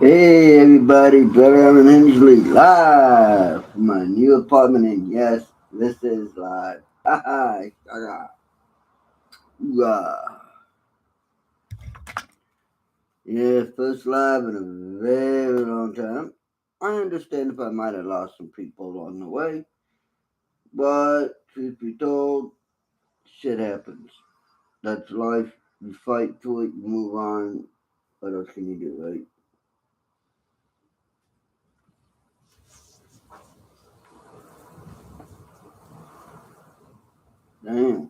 Hey everybody, Brother Allen Hensley live from my new apartment, and yes, this is live. Haha, yeah, first live in a very long time. I understand if I might have lost some people along the way, but truth be told, shit happens. That's life. You fight through it, you move on. What else can you do, right? Damn,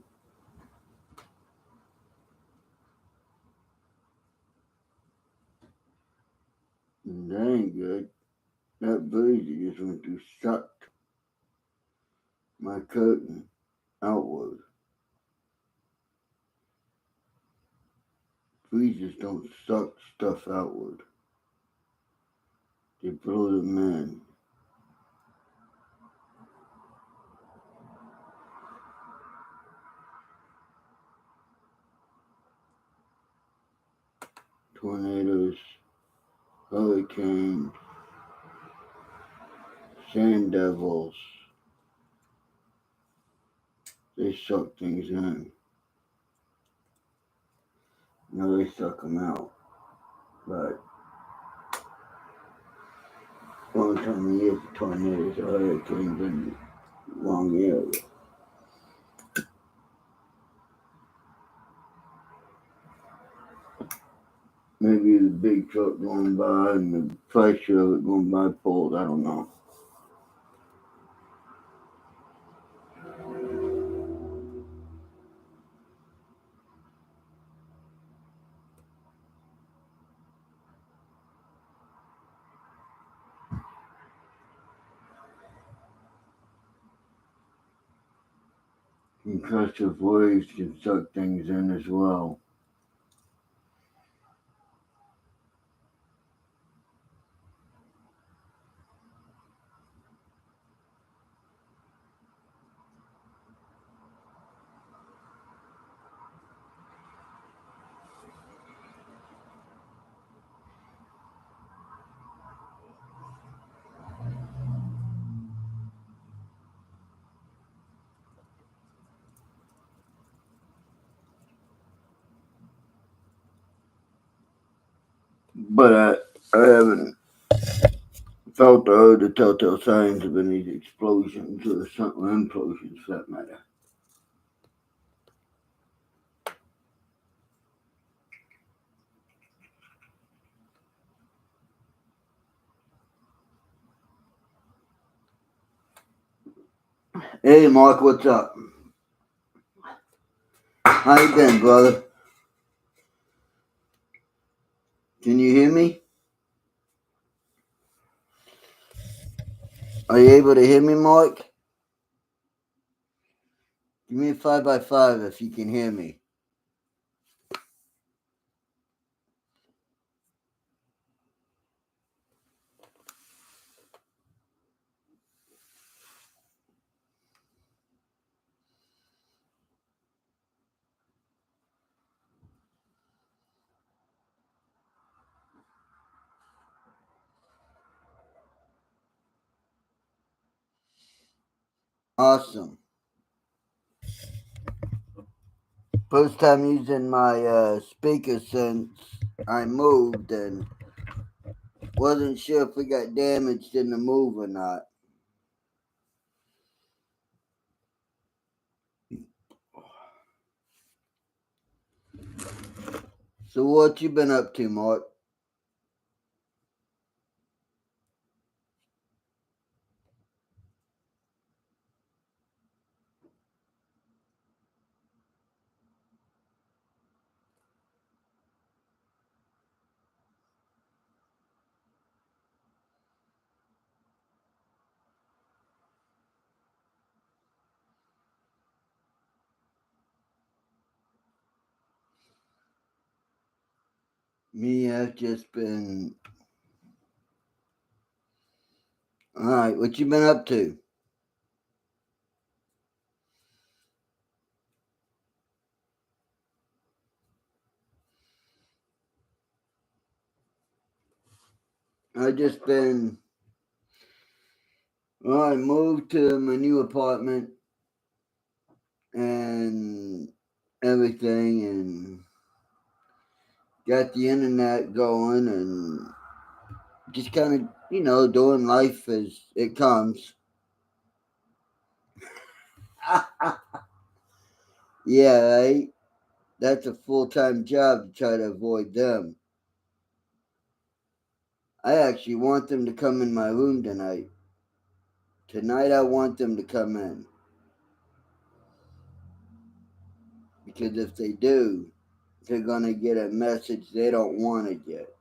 that ain't good. That breeze you just went through sucked my curtain outward. Breezes don't suck stuff outward. They blow them in. Tornadoes, hurricanes, sand devils, they suck things in. No, they suck them out. But one time a year for tornadoes or hurricanes in the wrong area. Maybe the big truck going by and the pressure of it going by pulled, I don't know. Concussive waves can suck things in as well. But I haven't felt or heard the telltale signs of any explosions or implosions for that matter. Hey Mark, what's up? How you been, brother? Can you hear me? Are you able to hear me, Mark? Give me a 5x5 if you can hear me. Awesome. First time using my speaker since I moved and wasn't sure if it got damaged in the move or not. So what you been up to, Mark? Me, I've just been. Alright, what you been up to? I just been, well, I moved to my new apartment and everything, and got the internet going, and just kind of, doing life as it comes. Yeah, right? That's a full time job to try to avoid them. I actually want them to come in my room tonight. Tonight, I want them to come in. Because if they do, they're going to get a message they don't want to get.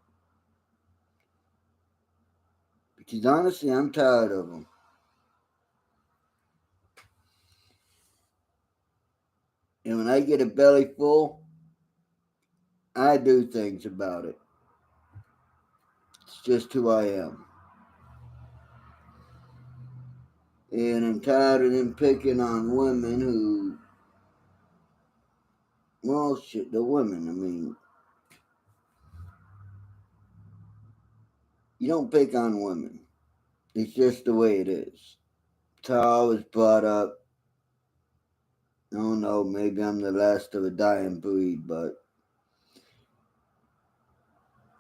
Because honestly, I'm tired of them. And when I get a belly full, I do things about it. It's just who I am. And I'm tired of them picking on women who, well, shit, the women. I mean, you don't pick on women. It's just the way it is. It's how I was brought up. I don't know, maybe I'm the last of a dying breed, but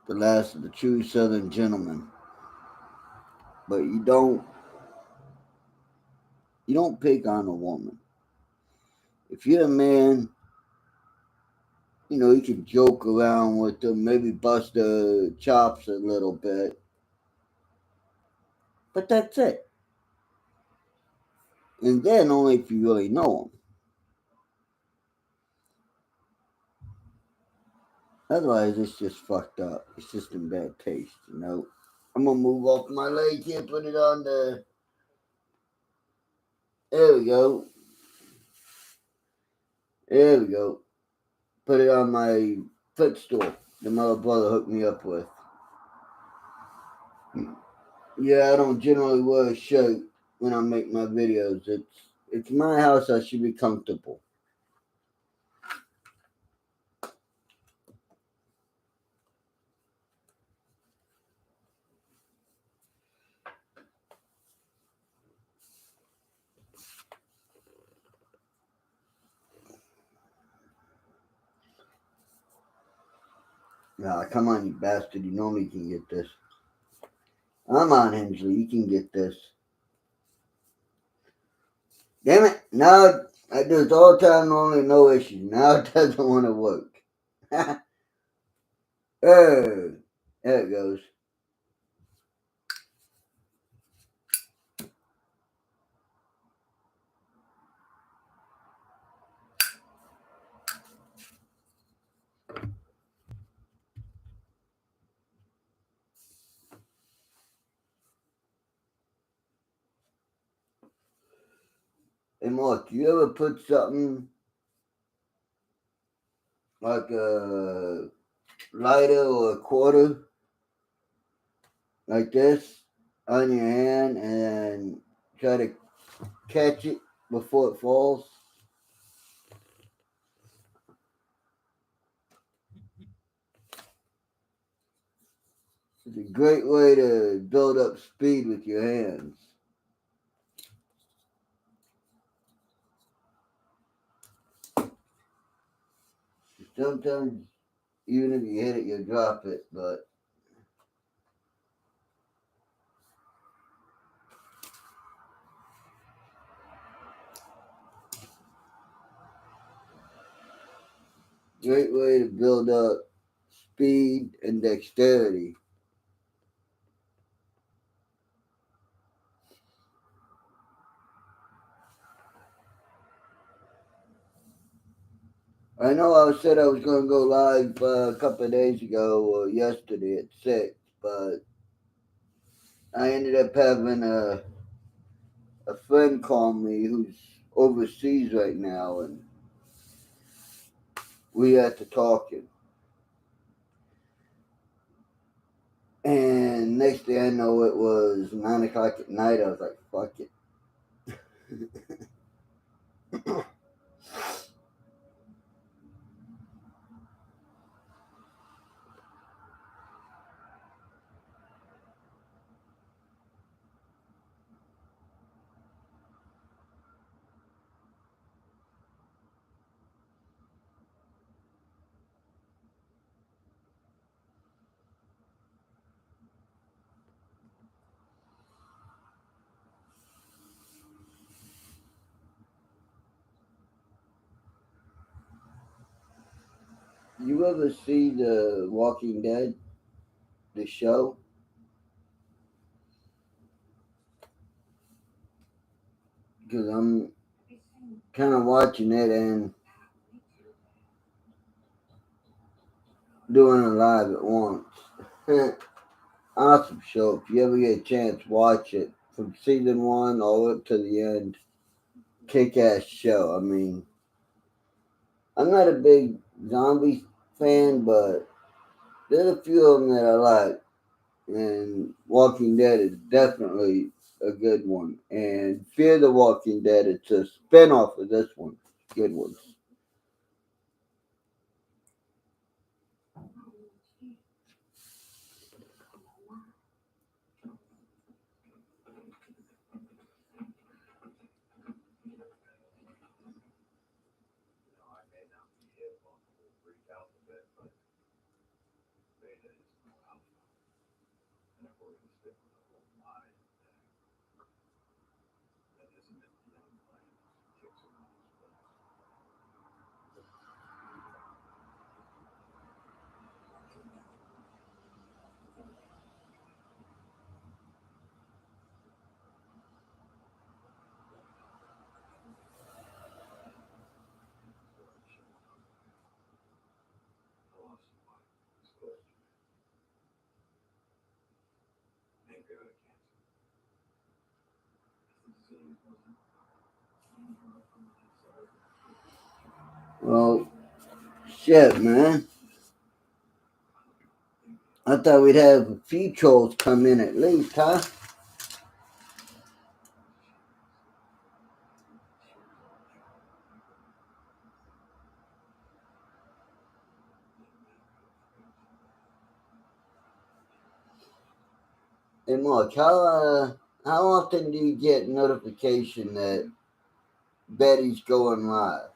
the last of the true Southern gentlemen. But you don't pick on a woman. If you're a man, you can joke around with them, maybe bust their chops a little bit, but that's it. And then only if you really know them. Otherwise, it's just fucked up. It's just in bad taste. I'm gonna move off my leg here, put it on the. There we go. There we go. Put it on my footstool that my brother hooked me up with. Yeah, I don't generally wear a shirt when I make my videos. It's my house. I should be comfortable. Nah, come on, you bastard. You know me can get this. I'm on Hensley. You can get this. Damn it. Now I do this all the time, normally no issues. Now it doesn't want to work. Oh, there it goes. Hey, Mark, you ever put something like a lighter or a quarter like this on your hand and try to catch it before it falls? It's a great way to build up speed with your hands. Sometimes, even if you hit it, you'll drop it, but great way to build up speed and dexterity. I know I said I was going to go live a couple of days ago or yesterday at 6, but I ended up having a friend call me who's overseas right now, and we had to talking. And next thing I know, it was 9 o'clock at night. I was like, fuck it. You ever see the Walking Dead, the show? Because I'm kind of watching it and doing it live at once. Awesome show. If you ever get a chance, watch it from season one all the way up to the end. Kick ass show. I mean, I'm not a big zombie fan, but there's a few of them that I like. And Walking Dead is definitely a good one. And Fear the Walking Dead, it's a spinoff of this one. Good ones. Well, shit, man. I thought we'd have a few trolls come in at least, huh? Hey, Mark, how often do you get notification that Betty's going live?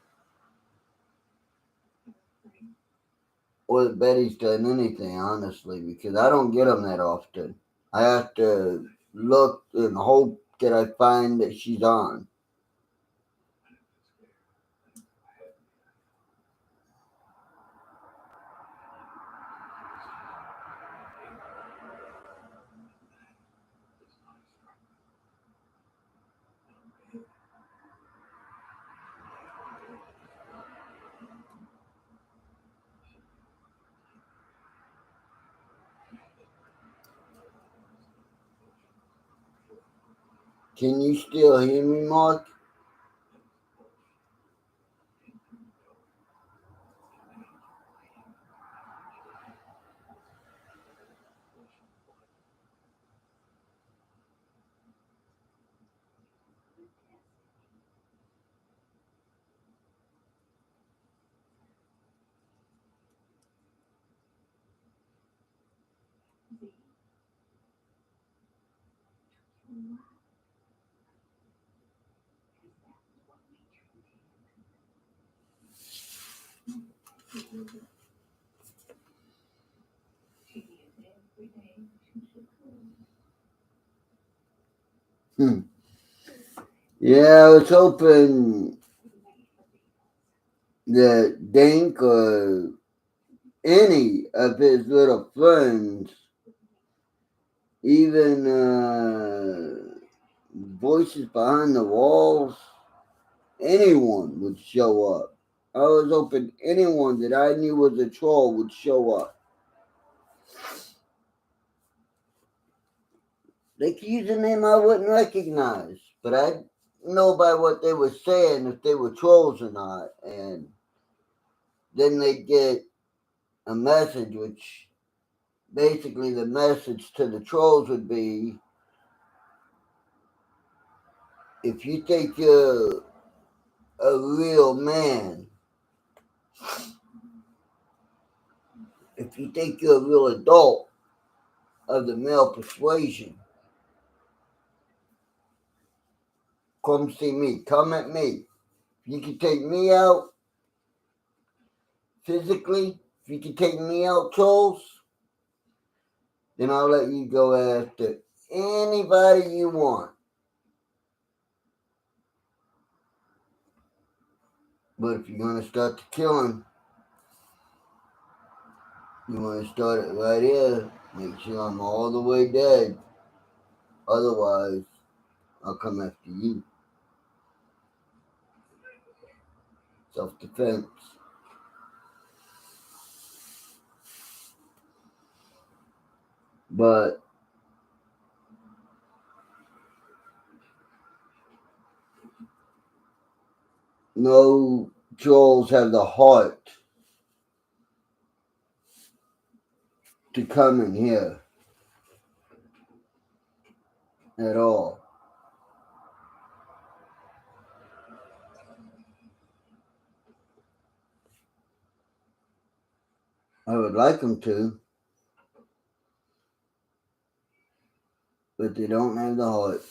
Or that Betty's done anything, honestly, because I don't get them that often. I have to look and hope that I find that she's on. Can you still hear me, Mark? Hmm. Yeah, I was hoping that Dink or any of his little friends, even voices behind the walls, anyone would show up. I was hoping anyone that I knew was a troll would show up. They could use a name I wouldn't recognize, but I'd know by what they were saying if they were trolls or not. And then they'd get a message, which basically the message to the trolls would be, if you think you're a real man, if you think you're a real adult of the male persuasion, come see me, come at me. If you can take me out physically, if you can take me out, trolls, then I'll let you go after anybody you want. But if you're gonna start to killing, You want to start it right here? Make sure I'm all the way dead. Otherwise, I'll come after you. Self-defense. But no trolls have the heart to come in here at all. I would like them to, but they don't have the heart.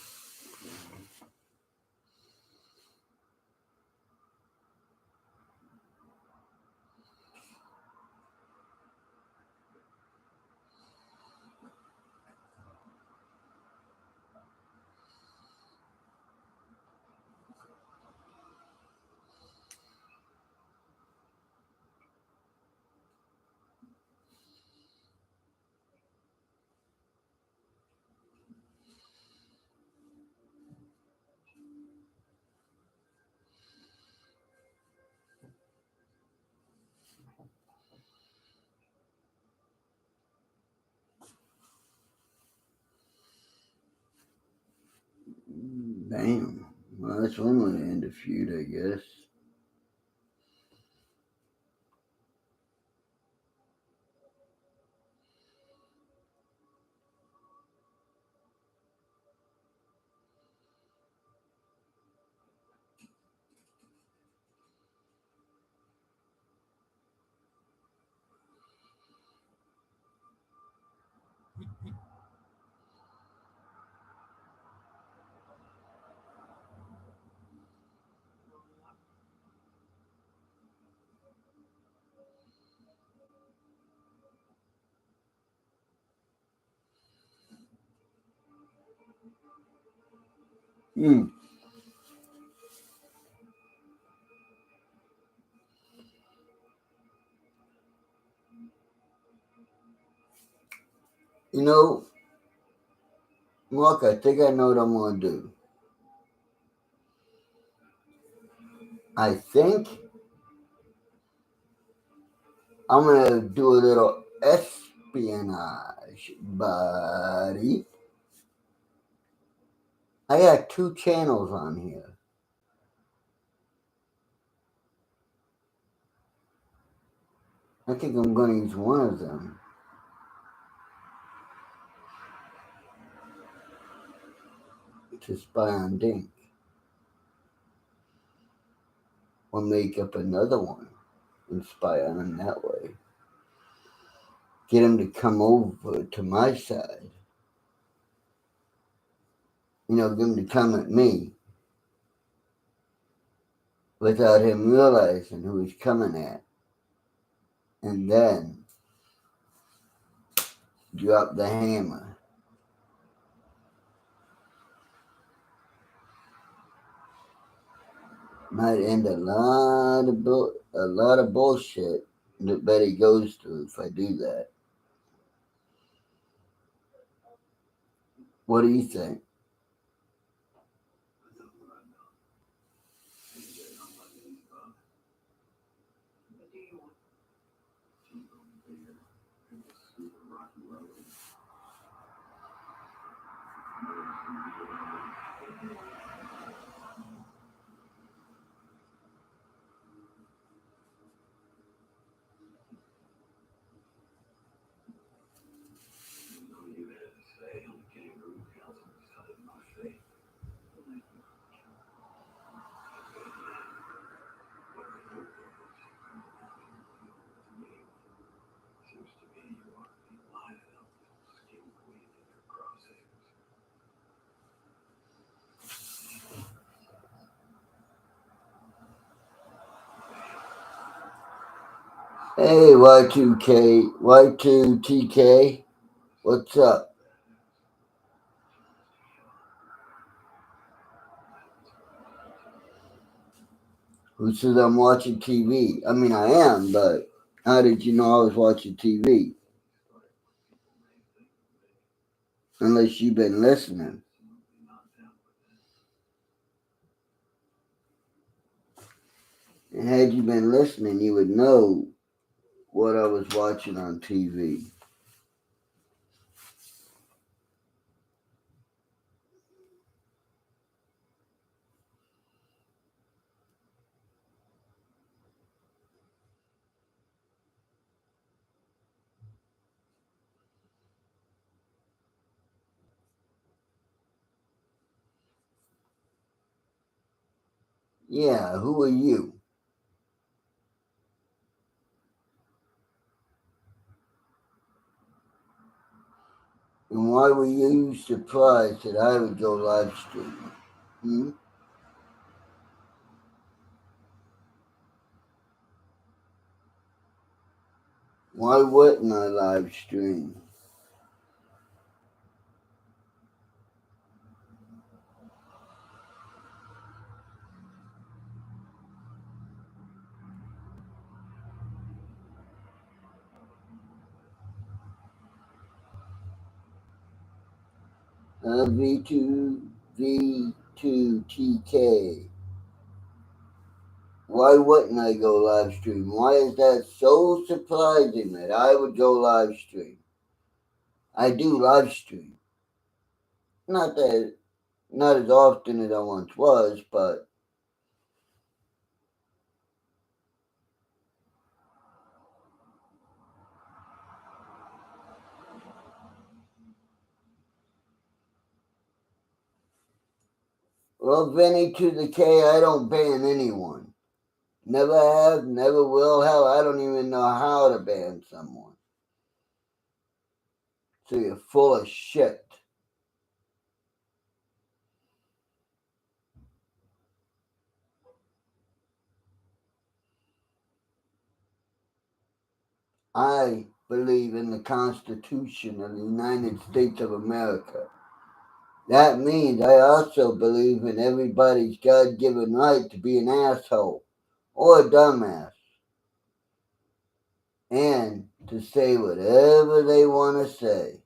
Damn. Well, that's one way to end a feud, I guess. Hmm. You know, Mark, I think I know what I'm going to do. I think I'm going to do a little espionage, buddy. I got two channels on here. I think I'm going to use one of them to spy on Dink, or make up another one and spy on him that way. Get him to come over to my side. Get him to come at me without him realizing who he's coming at. And then drop the hammer. Might end a lot of bullshit that Betty goes through if I do that. What do you think? Hey, Y2TK, what's up? Who says I'm watching TV? I mean, I am, but How did you know I was watching TV? Unless you've been listening. And had you been listening, you would know what I was watching on TV. Yeah, who are you? And why were you surprised that I would go live stream? Hmm? Why wouldn't I live stream? V2, V2TK. Why wouldn't I go live stream? Why is that so surprising that I would go live stream? I do live stream. Not that, not as often as I once was, but well, Vinny to the K, I don't ban anyone. Never have, never will. Hell, I don't even know how to ban someone. So you're full of shit. I believe in the Constitution of the United States of America. That means I also believe in everybody's God given right to be an asshole or a dumbass and to say whatever they want to say.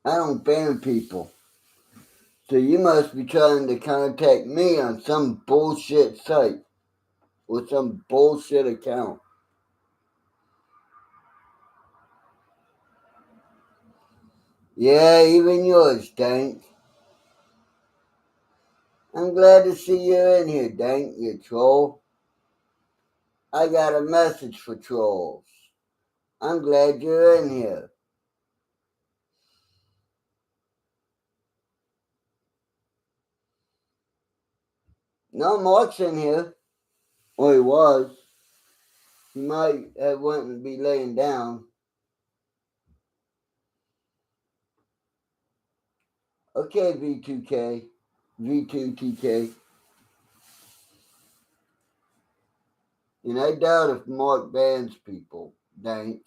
I don't ban people. So you must be trying to contact me on some bullshit site or some bullshit account. Yeah, even yours, Dank. I'm glad to see you in here, Dank, you troll. I got a message for trolls. I'm glad you're in here. No, Mark's in here. Or he was. He might have went and be laying down. Okay, V2K. V2TK. And I doubt if Mark bans people, Dank.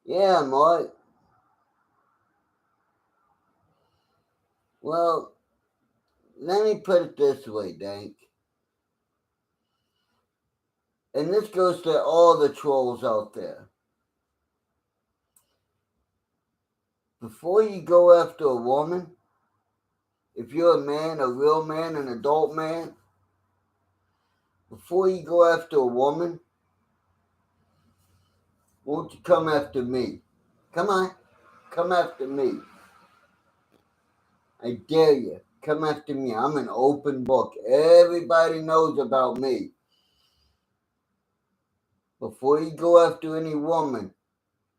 Yeah, Mark. Well, let me put it this way, Dank. And this goes to all the trolls out there. Before you go after a woman, if you're a man, a real man, an adult man, before you go after a woman, won't you come after me? Come on, come after me. I dare you. Come after me. I'm an open book. Everybody knows about me. Before you go after any woman,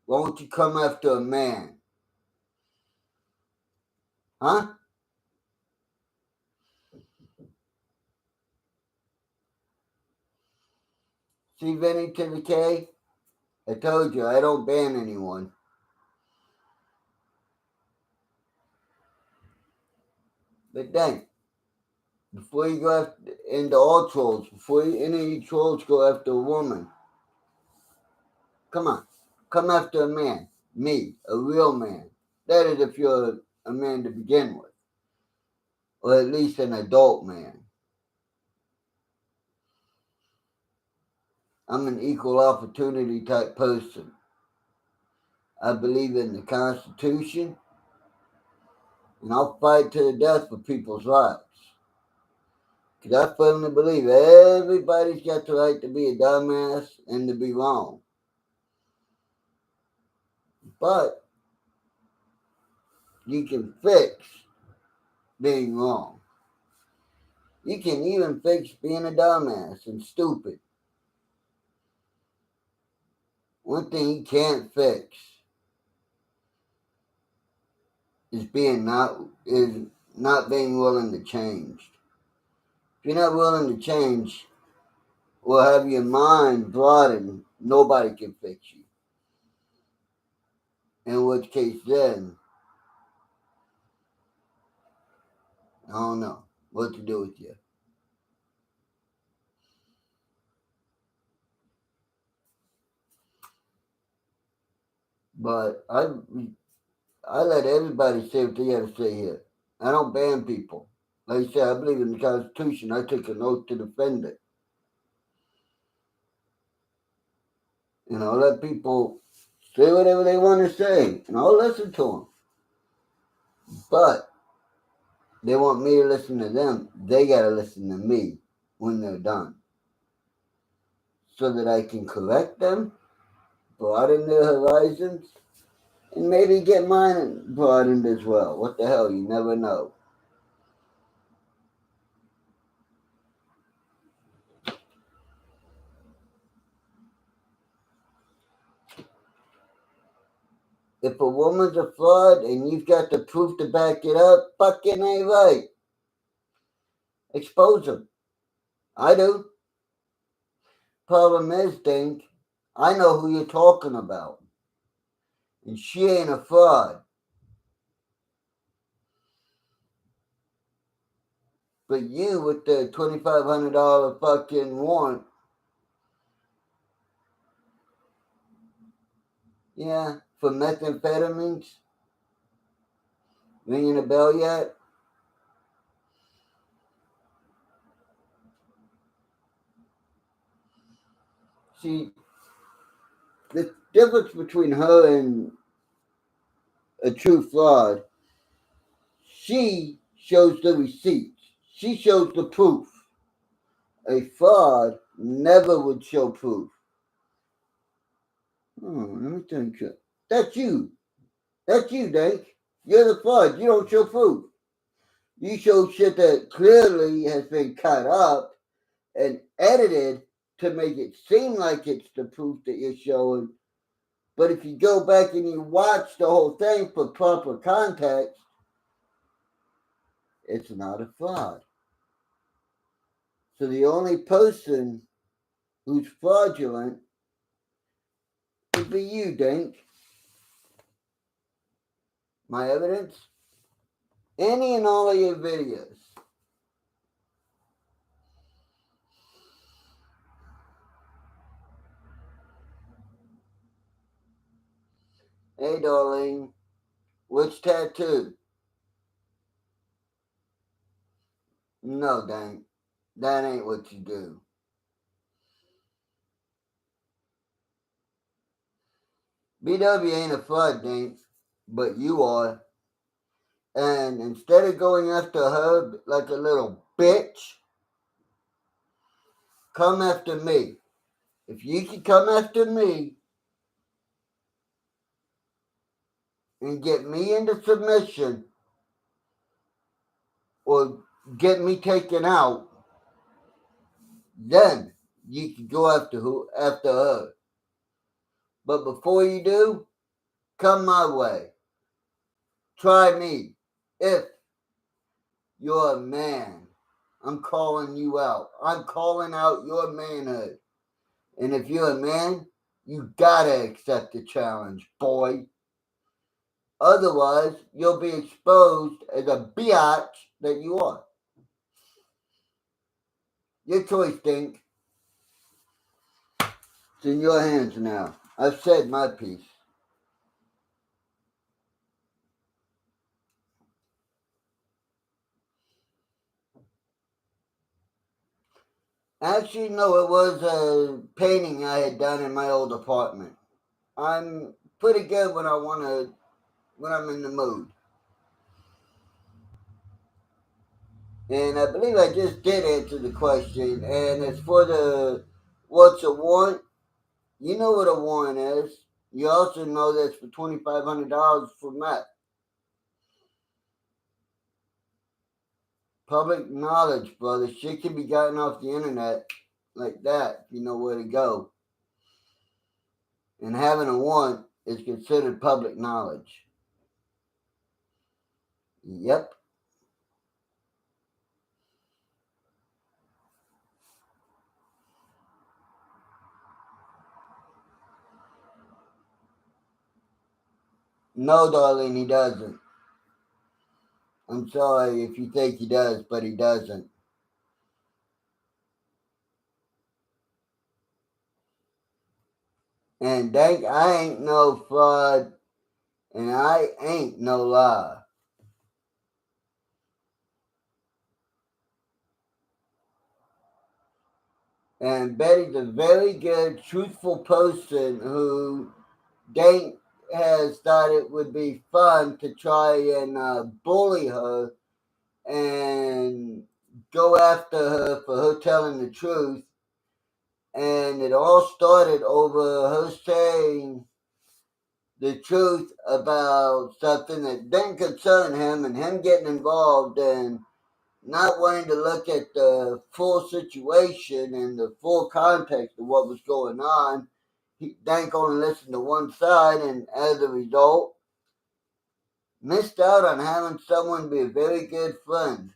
won't you come after a man? Huh? See Vinny to the K? I told you, I don't ban anyone. But then, before you go after into all trolls. Before any of you trolls go after a woman, come on. Come after a man. Me, a real man. That is if you're a man to begin with. Or at least an adult man. I'm an equal opportunity type person. I believe in the Constitution, and I'll fight to the death for people's rights. Because I firmly believe everybody's got the right to be a dumbass and to be wrong. But you can fix being wrong. You can even fix being a dumbass and stupid. One thing you can't fix is not being willing to change. If you're not willing to change or have your mind broadened, nobody can fix you. In which case then, I don't know what to do with you. But I let everybody say what they got to say here. I don't ban people. Like I said, I believe in the Constitution. I took an oath to defend it. Let people say whatever they want to say, and I'll listen to them. But they want me to listen to them. They got to listen to me when they're done, so that I can correct them, broaden their horizons, and maybe get mine broadened as well. What the hell? You never know. If a woman's a fraud and you've got the proof to back it up, fucking ain't right. Expose them. I do. Problem is, Dink, I know who you're talking about. And she ain't a fraud. But you with the $2,500 fucking warrant, yeah, for methamphetamines, ringing a bell yet? See, the difference between her and a true fraud, she shows the receipts. She shows the proof. A fraud never would show proof. Oh, let me think. That's you. That's you, Dink. You're the fraud. You don't show proof. You show shit that clearly has been cut up and edited to make it seem like it's the proof that you're showing. But if you go back and you watch the whole thing for proper context, it's not a fraud. So the only person who's fraudulent would be you, Dink. My evidence? Any and all of your videos. Hey, darling, which tattoo? No, Dink. That ain't what you do. BW ain't a fraud, Dink, but you are. And instead of going after her like a little bitch, come after me. If you can come after me and get me into submission or get me taken out, then you can go after her. But before you do, come my way. Try me. If you're a man, I'm calling you out. I'm calling out your manhood. And if you're a man, you gotta accept the challenge, boy. Otherwise, you'll be exposed as a biatch that you are. Your choice, Dink. It's in your hands now. I've said my piece. Actually, no, it was a painting I had done in my old apartment. I'm pretty good when I'm in the mood. And I believe I just did answer the question. And as for the what's a warrant, you know what a warrant is. You also know that's for $2,500 for meth. Public knowledge, brother. Shit can be gotten off the internet like that if you know where to go. And having a warrant is considered public knowledge. Yep. No, darling, he doesn't. I'm sorry if you think he does, but he doesn't. And dang, I ain't no fraud, and I ain't no lie. And Betty's a very good, truthful person who Dank has thought it would be fun to try and bully her and go after her for her telling the truth. And it all started over her saying the truth about something that didn't concern him and him getting involved and not wanting to look at the full situation and the full context of what was going on. Dank only listened to one side, and as a result, missed out on having someone be a very good friend.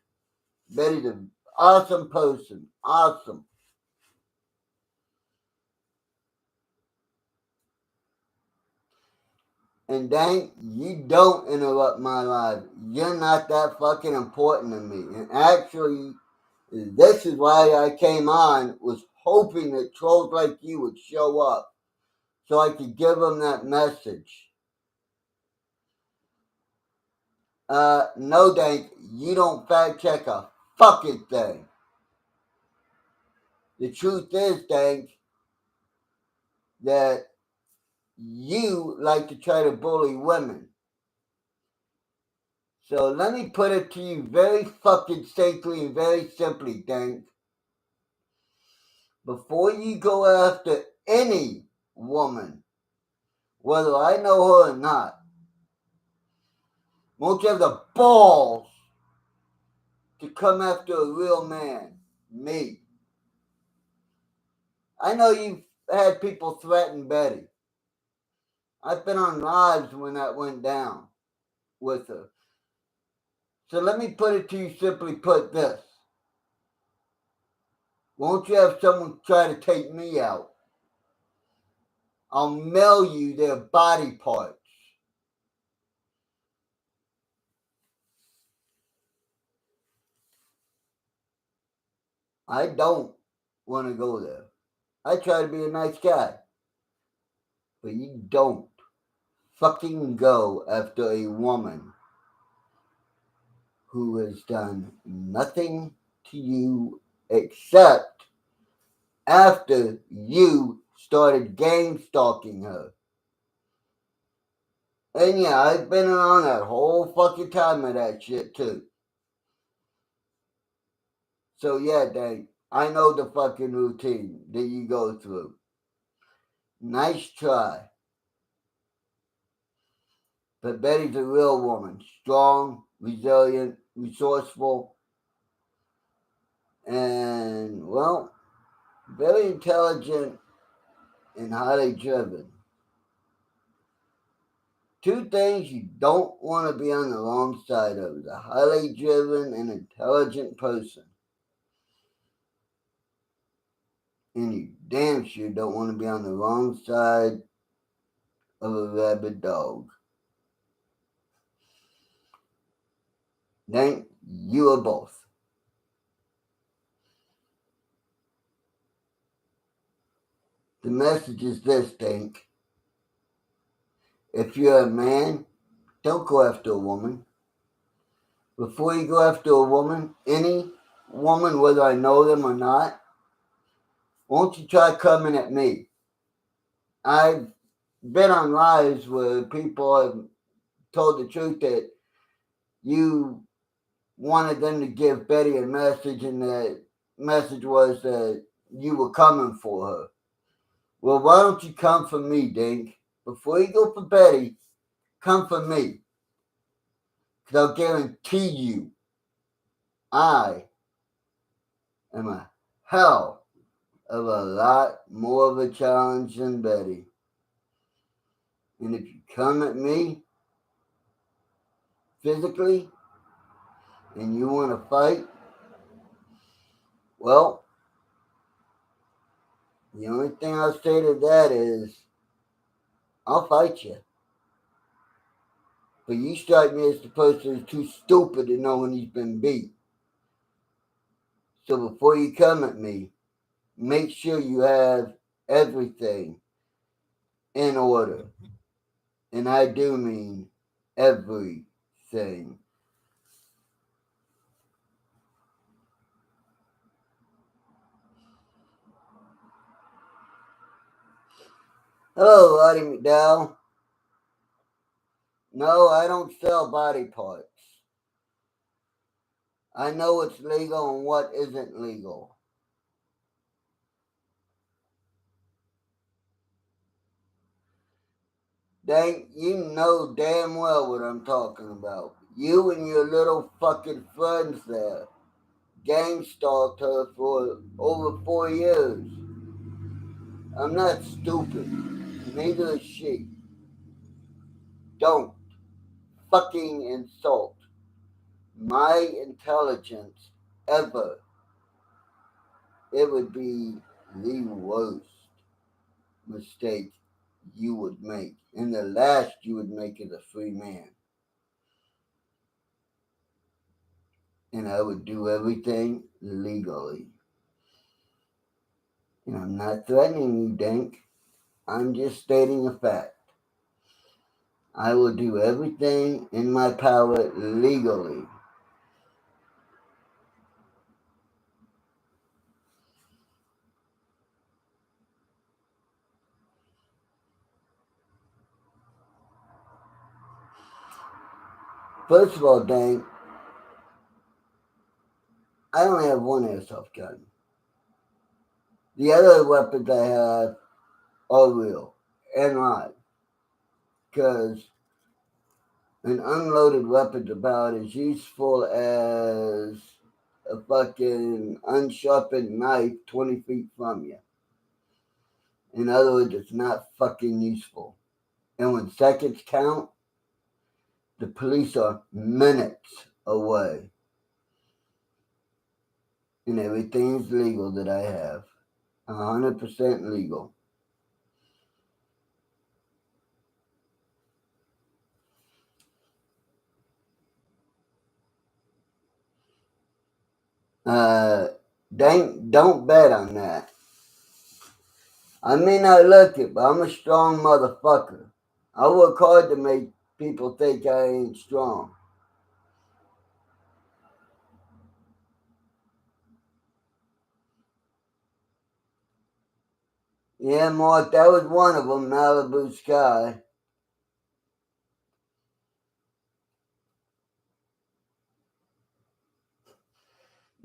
Betty's an awesome person. Awesome. And Dank, you don't interrupt my life. You're not that fucking important to me. And actually, this is why I came on, was hoping that trolls like you would show up so I could give them that message. No, Dank, you don't fact check a fucking thing. The truth is, Dank, that you like to try to bully women. So let me put it to you very fucking simply and very simply, Dank. Before you go after any woman, whether I know her or not, won't you have the balls to come after a real man? Me. I know you've had people threaten Betty. I've been on lives when that went down with her. So let me put it to you simply put this. Won't you have someone try to take me out? I'll mail you their body parts. I don't want to go there. I try to be a nice guy. But you don't fucking go after a woman who has done nothing to you except after you started gang stalking her. And yeah, I've been around that whole fucking time of that shit too. So yeah, Dave, I know the fucking routine that you go through. Nice try. But Betty's a real woman. Strong, resilient, resourceful, and, well, very intelligent and highly driven. Two things you don't want to be on the wrong side of is a highly driven and intelligent person. And you damn sure don't want to be on the wrong side of a rabid dog. Thank you are both. The message is this, Dink. If you're a man, don't go after a woman. Before you go after a woman, any woman, whether I know them or not, won't you try coming at me? I've been on lives where people have told the truth that you wanted them to give Betty a message, and the message was that you were coming for her. Well, why don't you come for me, Dink? Before you go for Betty, come for me. Because I'll guarantee you, I am a hell of a lot more of a challenge than Betty. And if you come at me physically and you want to fight, well, the only thing I'll say to that is, I'll fight you. But you strike me as the person who's too stupid to know when he's been beat. So before you come at me, make sure you have everything in order. And I do mean everything. Hello, Lottie McDowell. No, I don't sell body parts. I know what's legal and what isn't legal. Dang, you know damn well what I'm talking about. You and your little fucking friends there gang stalked her for over 4 years. I'm not stupid. Neither is she. Don't fucking insult my intelligence ever. It would be the worst mistake you would make, and the last you would make as a free man. And I would do everything legally. And I'm not threatening you, Dink. I'm just stating a fact. I will do everything in my power legally. First of all, Dink, I only have one airsoft gun. The other weapons I have are real and live. Because an unloaded weapon's about as useful as a fucking unsharpened knife 20 feet from you. In other words, it's not fucking useful. And when seconds count, the police are minutes away. And everything's legal that I have. 100% legal. Don't bet on that. I may not look it, but I'm a strong motherfucker. I work hard to make people think I ain't strong. Yeah, Mark, that was one of them, Malibu Sky.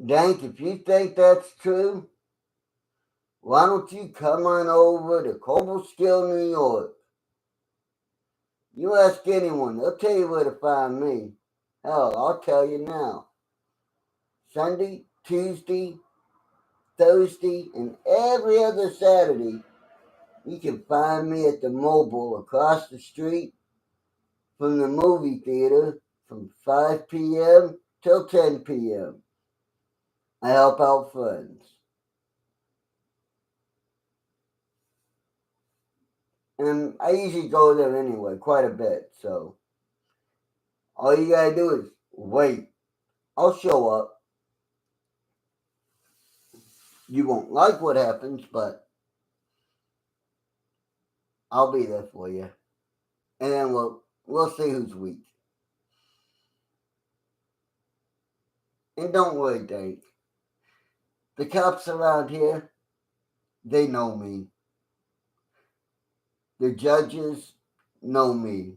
Dank, if you think that's true, why don't you come on over to Cobleskill, New York? You ask anyone, they'll tell you where to find me. Hell, I'll tell you now. Sunday, Tuesday, Thursday, and every other Saturday, you can find me at the Mobile across the street from the movie theater from 5 p.m. till 10 p.m. I help out friends. And I usually go there anyway, quite a bit. So all you gotta do is wait. I'll show up. You won't like what happens, but I'll be there for you. And then we'll see who's weak. And don't worry, Dave. The cops around here, they know me. The judges know me.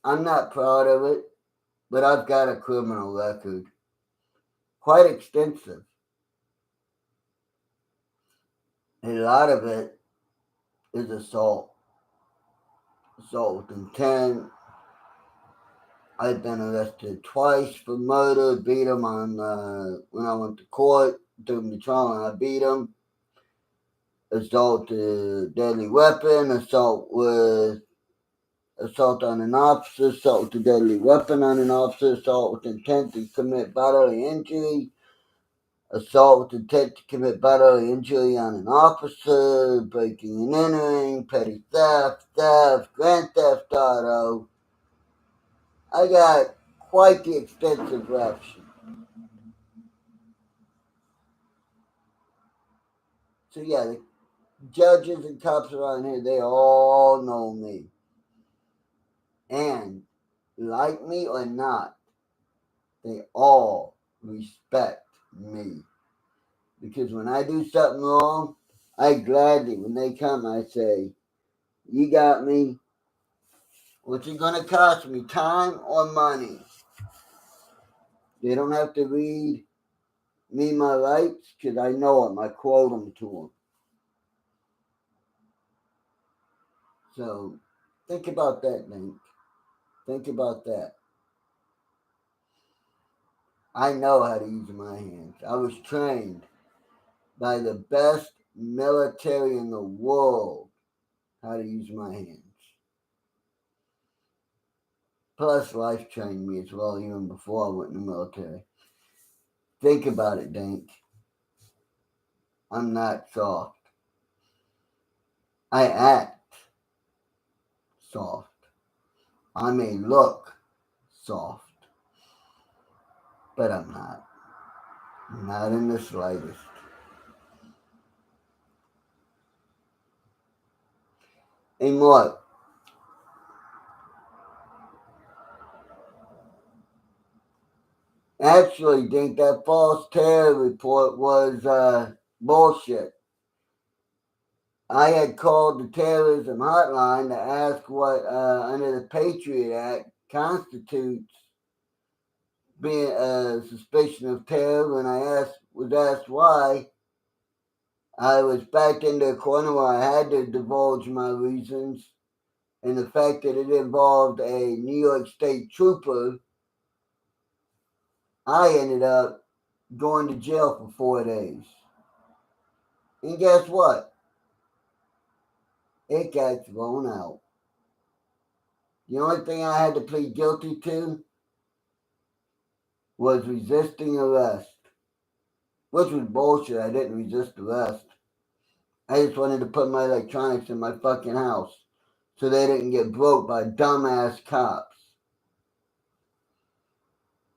I'm not proud of it, but I've got a criminal record. Quite extensive. And a lot of it is assault. Assault with intent. I've been arrested twice for murder. Beat him on when I went to court. Took him to trial and I beat him. Assault with deadly weapon. Assault on an officer. Assault with a deadly weapon on an officer. Assault with intent to commit bodily injury. Assault with intent to commit bodily injury on an officer. Breaking and entering. Petty theft. Grand theft auto. I got quite the extensive rap sheet. So yeah, the judges and cops around here, they all know me. And like me or not, they all respect me. Because when I do something wrong, I gladly, when they come, I say, you got me. What's it going to cost me, time or money? They don't have to read me my rights because I know them. I quote them to them. So think about that, Link. Think about that. I know how to use my hands. I was trained by the best military in the world how to use my hands. Plus, life trained me as well, even before I went in the military. Think about it, Dink. I'm not soft. I act soft. I may look soft, but I'm not. Not in the slightest. And what? Actually, Dink, that false terror report was bullshit. I had called the terrorism hotline to ask what, under the Patriot Act, constitutes being a suspicion of terror. When I was asked why, I was backed into a corner where I had to divulge my reasons, and the fact that it involved a New York State trooper, I ended up going to jail for 4 days. And guess what? It got thrown out. The only thing I had to plead guilty to was resisting arrest, which was bullshit. I didn't resist arrest. I just wanted to put my electronics in my fucking house so they didn't get broke by dumbass cops.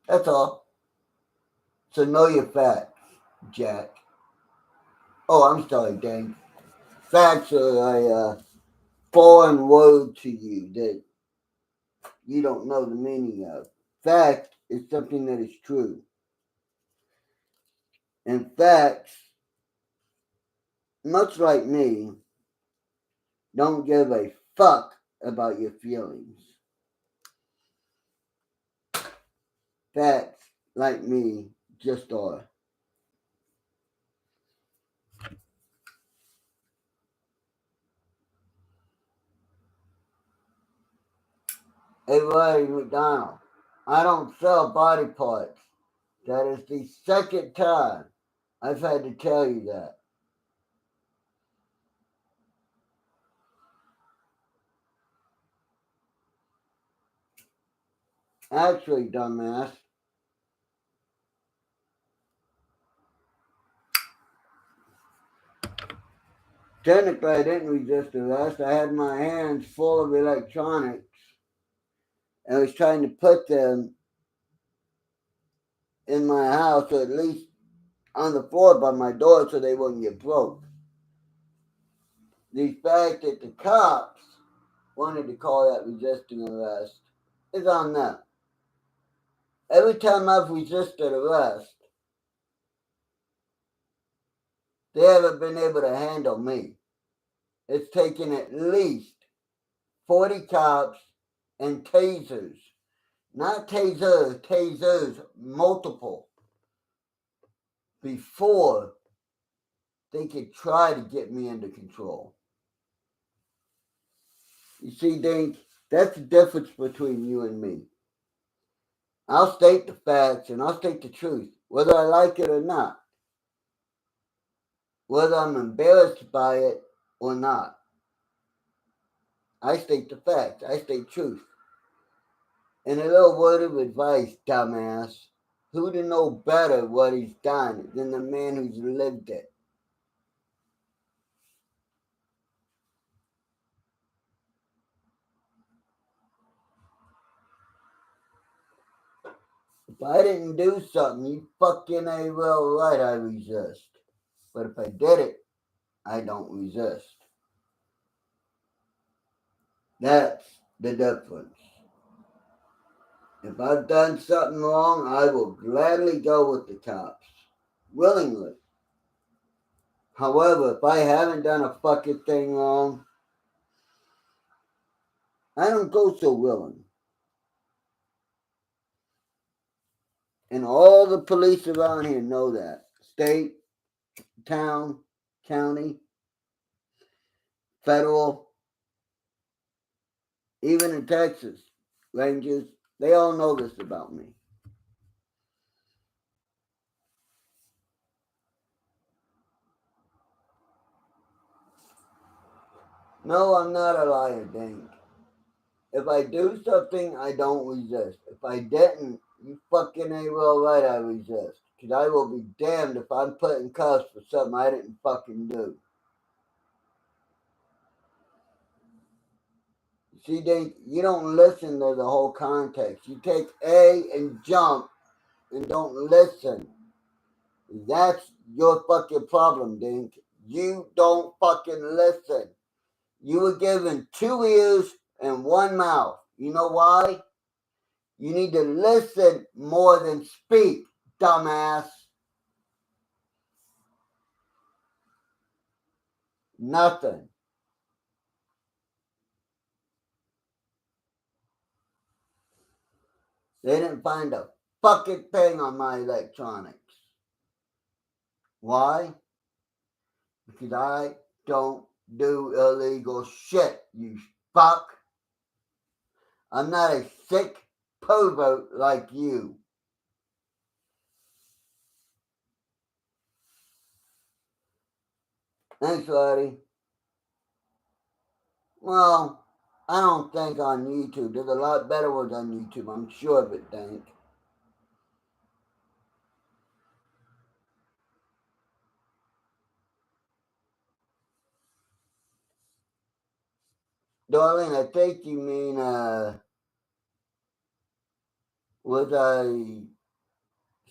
That's all. So know your facts, Jack. Oh, I'm sorry, Dan. Facts are a foreign word to you that you don't know the meaning of. Fact is something that is true. And facts, much like me, don't give a fuck about your feelings. Facts, like me, just are. Hey, Larry McDonald, I don't sell body parts. That is the second time I've had to tell you that. Actually, dumbass, technically I didn't resist arrest. I had my hands full of electronics. I was trying to put them in my house, or at least on the floor by my door so they wouldn't get broke. The fact that the cops wanted to call that resisting arrest is on them. Every time I've resisted arrest, they haven't been able to handle me. It's taken at least 40 cops and tasers. Not tasers, multiple, before they could try to get me under control. You see, Dink, that's the difference between you and me. I'll state the facts and I'll state the truth, whether I like it or not, whether I'm embarrassed by it or not. I state the facts, I state truth. And a little word of advice, dumbass. Who to know better what he's done than the man who's lived it? If I didn't do something, you fucking a well right I resist. But if I did it, I don't resist. That's the difference. If I've done something wrong, I will gladly go with the cops. Willingly. However, if I haven't done a fucking thing wrong, I don't go so willing. And all the police around here know that. State, town, county, federal, even in Texas, Rangers, they all know this about me. No, I'm not a liar, Dink. If I do something, I don't resist. If I didn't, you fucking ain't well right I resist. Because I will be damned if I'm put in cuffs for something I didn't fucking do. See, you don't listen to the whole context. You take A and jump and don't listen. That's your fucking problem, Dink. You don't fucking listen. You were given 2 ears and 1 mouth. You know why? You need to listen more than speak, dumbass. Nothing. They didn't find a fucking thing on my electronics. Why? Because I don't do illegal shit, you fuck. I'm not a sick pervert like you. Thanks, buddy. Well, I don't think on YouTube. There's a lot better ones on YouTube. I'm sure of it, Dank. Darling, I think you mean, was I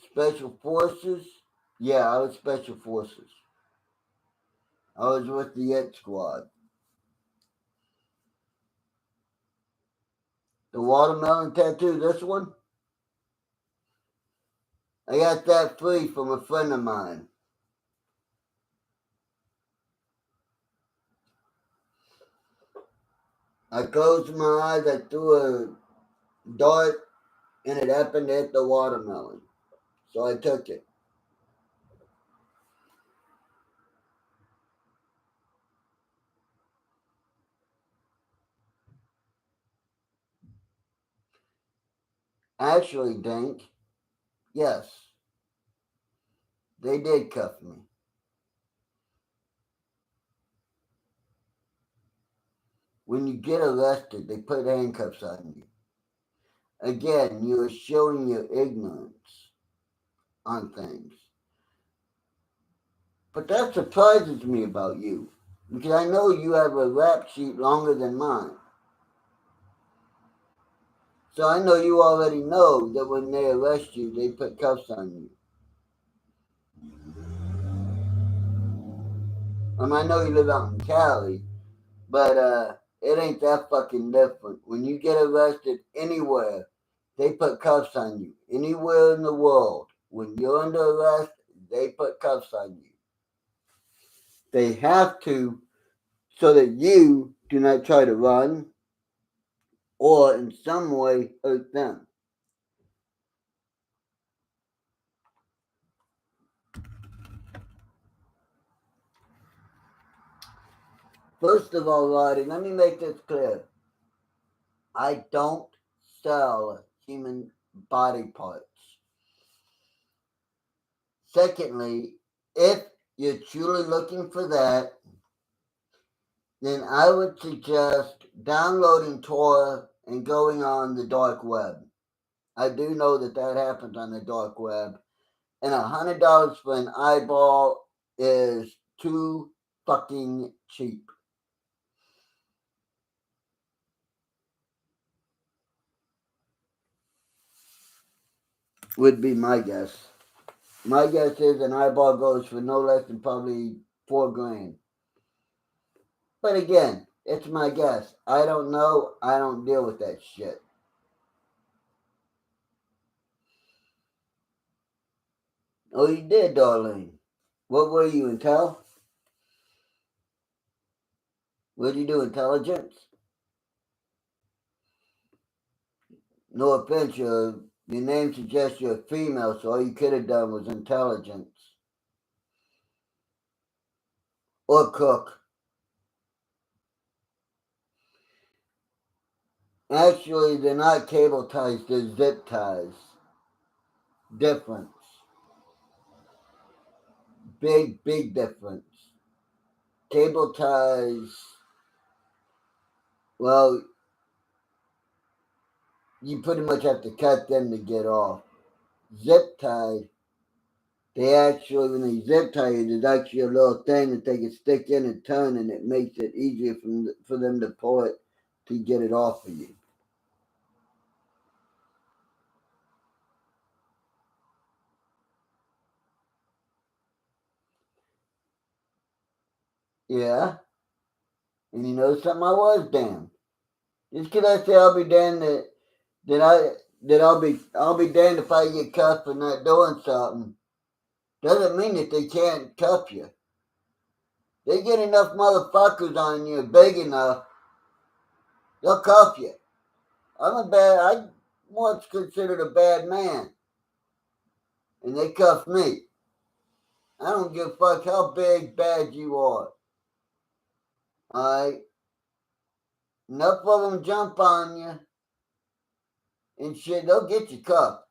Special Forces? Yeah, I was Special Forces. I was with the It Squad. The watermelon tattoo, this one? I got that free from a friend of mine. I closed my eyes, I threw a dart, and it happened to hit the watermelon. So I took it. Actually, Dank, yes, they did cuff me. When you get arrested, they put handcuffs on you. Again, you are showing your ignorance on things. But that surprises me about you, because I know you have a rap sheet longer than mine. So I know you already know that when they arrest you, they put cuffs on you. I know you live out in Cali, But it ain't that fucking different. When you get arrested anywhere, they put cuffs on you. Anywhere in the world, when you're under arrest, they put cuffs on you. They have to, so that you do not try to run or in some way hurt them. First of all, Roddy, let me make this clear. I don't sell human body parts. Secondly, if you're truly looking for that, then I would suggest downloading Tor and going on the dark web. I do know that that happens on the dark web. And $100 for an eyeball is too fucking cheap. Would be my guess. My guess is an eyeball goes for no less than probably $4 grand. But again, it's my guess. I don't know. I don't deal with that shit. Oh, you did, darling. What were you, intel? What did you do, intelligence? No offense, your name suggests you're a female, so all you could have done was intelligence. Or cook. Actually, they're not cable ties, they're zip ties. Difference. Big, big difference. Cable ties, well, you pretty much have to cut them to get off. Zip tie, they actually, when they zip tie you, there's actually a little thing that they can stick in and turn, and it makes it easier for them to pull it to get it off of you. Yeah, and you know something, I was damned. Just because I say I'll be damned that I'll be damned if I get cuffed for not doing something doesn't mean that they can't cuff you. They get enough motherfuckers on you big enough, they'll cuff you. I once considered a bad man, and they cuffed me. I don't give a fuck how big bad you are. Alright? Enough of them jump on you and shit, they'll get you cuffed.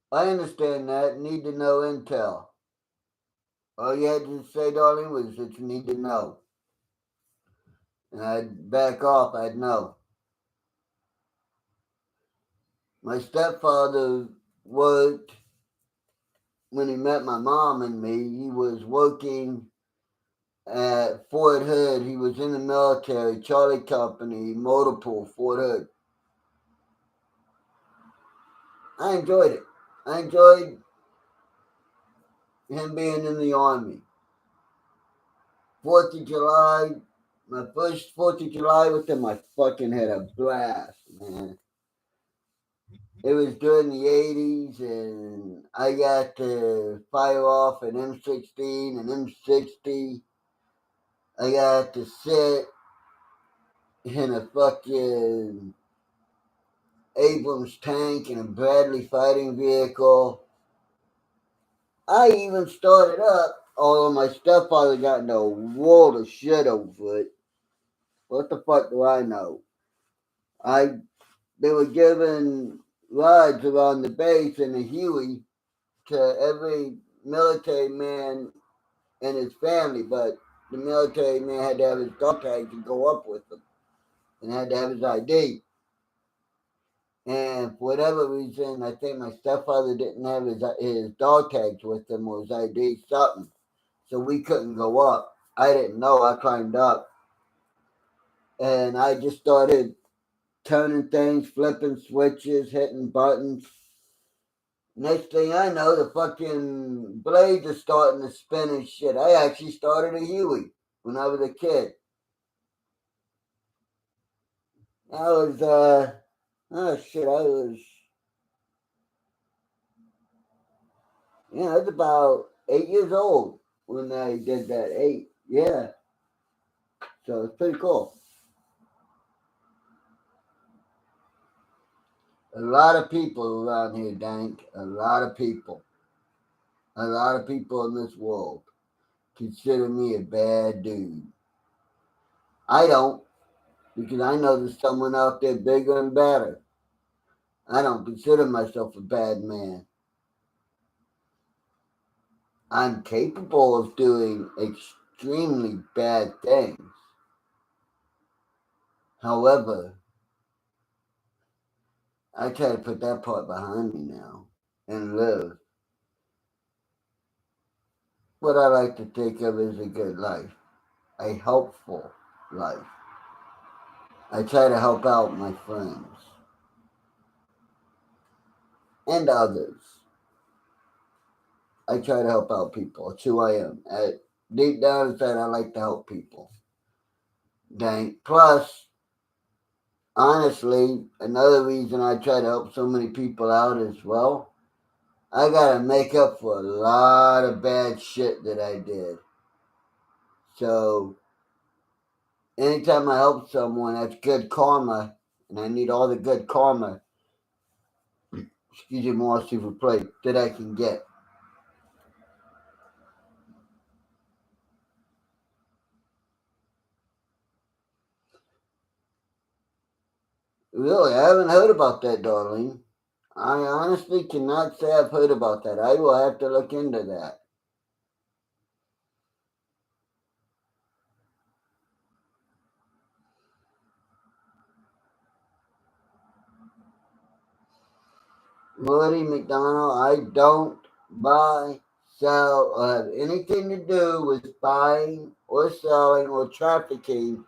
I understand that. Need to know intel. All you had to say, darling, was that you need to know. And I'd back off, I'd know. My stepfather worked, when he met my mom and me, he was working at Fort Hood. He was in the military, Charlie Company, motor pool, Fort Hood. I enjoyed it. I enjoyed him being in the Army. 4th of July, my first 4th of July with him, I fucking had a blast, man. It was during the 80s, and I got to fire off an M16 and M60. I got to sit in a fucking Abrams tank and a Bradley fighting vehicle. I even started up, although my stepfather got in a world of shit over it. What the fuck do I know? They were giving rides around the base in a Huey to every military man and his family, but the military man had to have his dog tag to go up with him and had to have his ID. And for whatever reason, I think my stepfather didn't have his dog tags with him or his ID, something. So we couldn't go up. I didn't know. I climbed up and I just started turning things, flipping switches, hitting buttons. Next thing I know, the fucking blades are starting to spin and shit. I actually started a Huey when I was a kid. I was, oh shit, I was about 8 years old when I did that. 8, yeah. So it's pretty cool. A lot of people around here, Dank. A lot of people. A lot of people in this world consider me a bad dude. I don't, because I know there's someone out there bigger and better. I don't consider myself a bad man. I'm capable of doing extremely bad things. However, I try to put that part behind me now and live what I like to think of as a good life, a helpful life. I try to help out my friends and others. I try to help out people. It's who I am. Deep down inside, I like to help people. Dang. Plus, honestly, another reason I try to help so many people out as well, I gotta make up for a lot of bad shit that I did. So, anytime I help someone, that's good karma, and I need all the good karma, excuse me, more super plate, that I can get. Really, I haven't heard about that, darling. I honestly cannot say I've heard about that. I will have to look into that. Woody McDonald, I don't buy, sell, or have anything to do with buying or selling or trafficking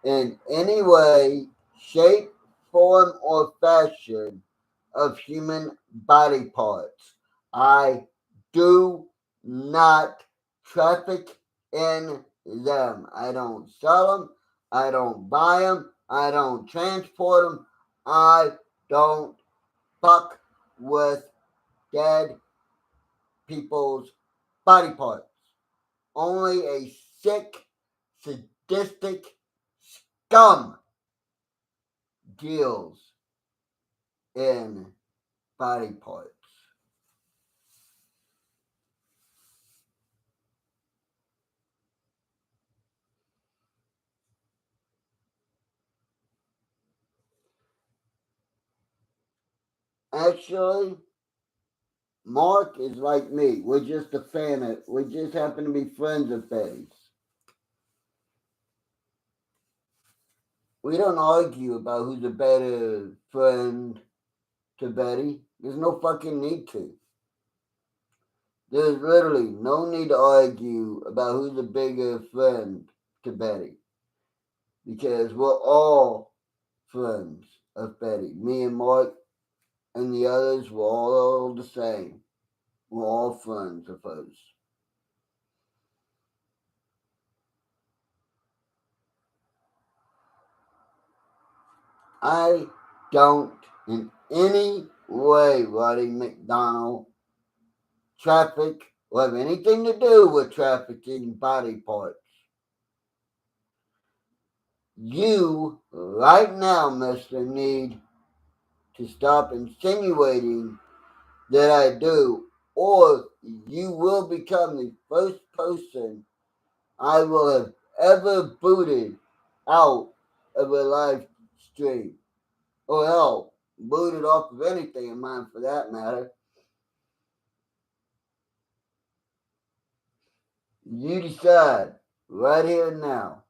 in any way, shape, form, or fashion of human body parts. I do not traffic in them. I don't sell them. I don't buy them. I don't transport them. I don't fuck with dead people's body parts. Only a sick, sadistic scum deals in body parts. Actually, Mark is like me. We're just a fan of, we just happen to be friends of Betty's. We don't argue about who's a better friend to Betty. There's no fucking need to. There's literally no need to argue about who's a bigger friend to Betty because we're all friends of Betty. Me and Mark and the others were all the same. We're all friends of hers. I don't in any way, Roddy McDonald, traffic or have anything to do with trafficking body parts. You, right now, mister, need to stop insinuating that I do, or you will become the first person I will have ever booted out of a live stream. Or hell, booted off of anything of mine for that matter. You decide right here and now.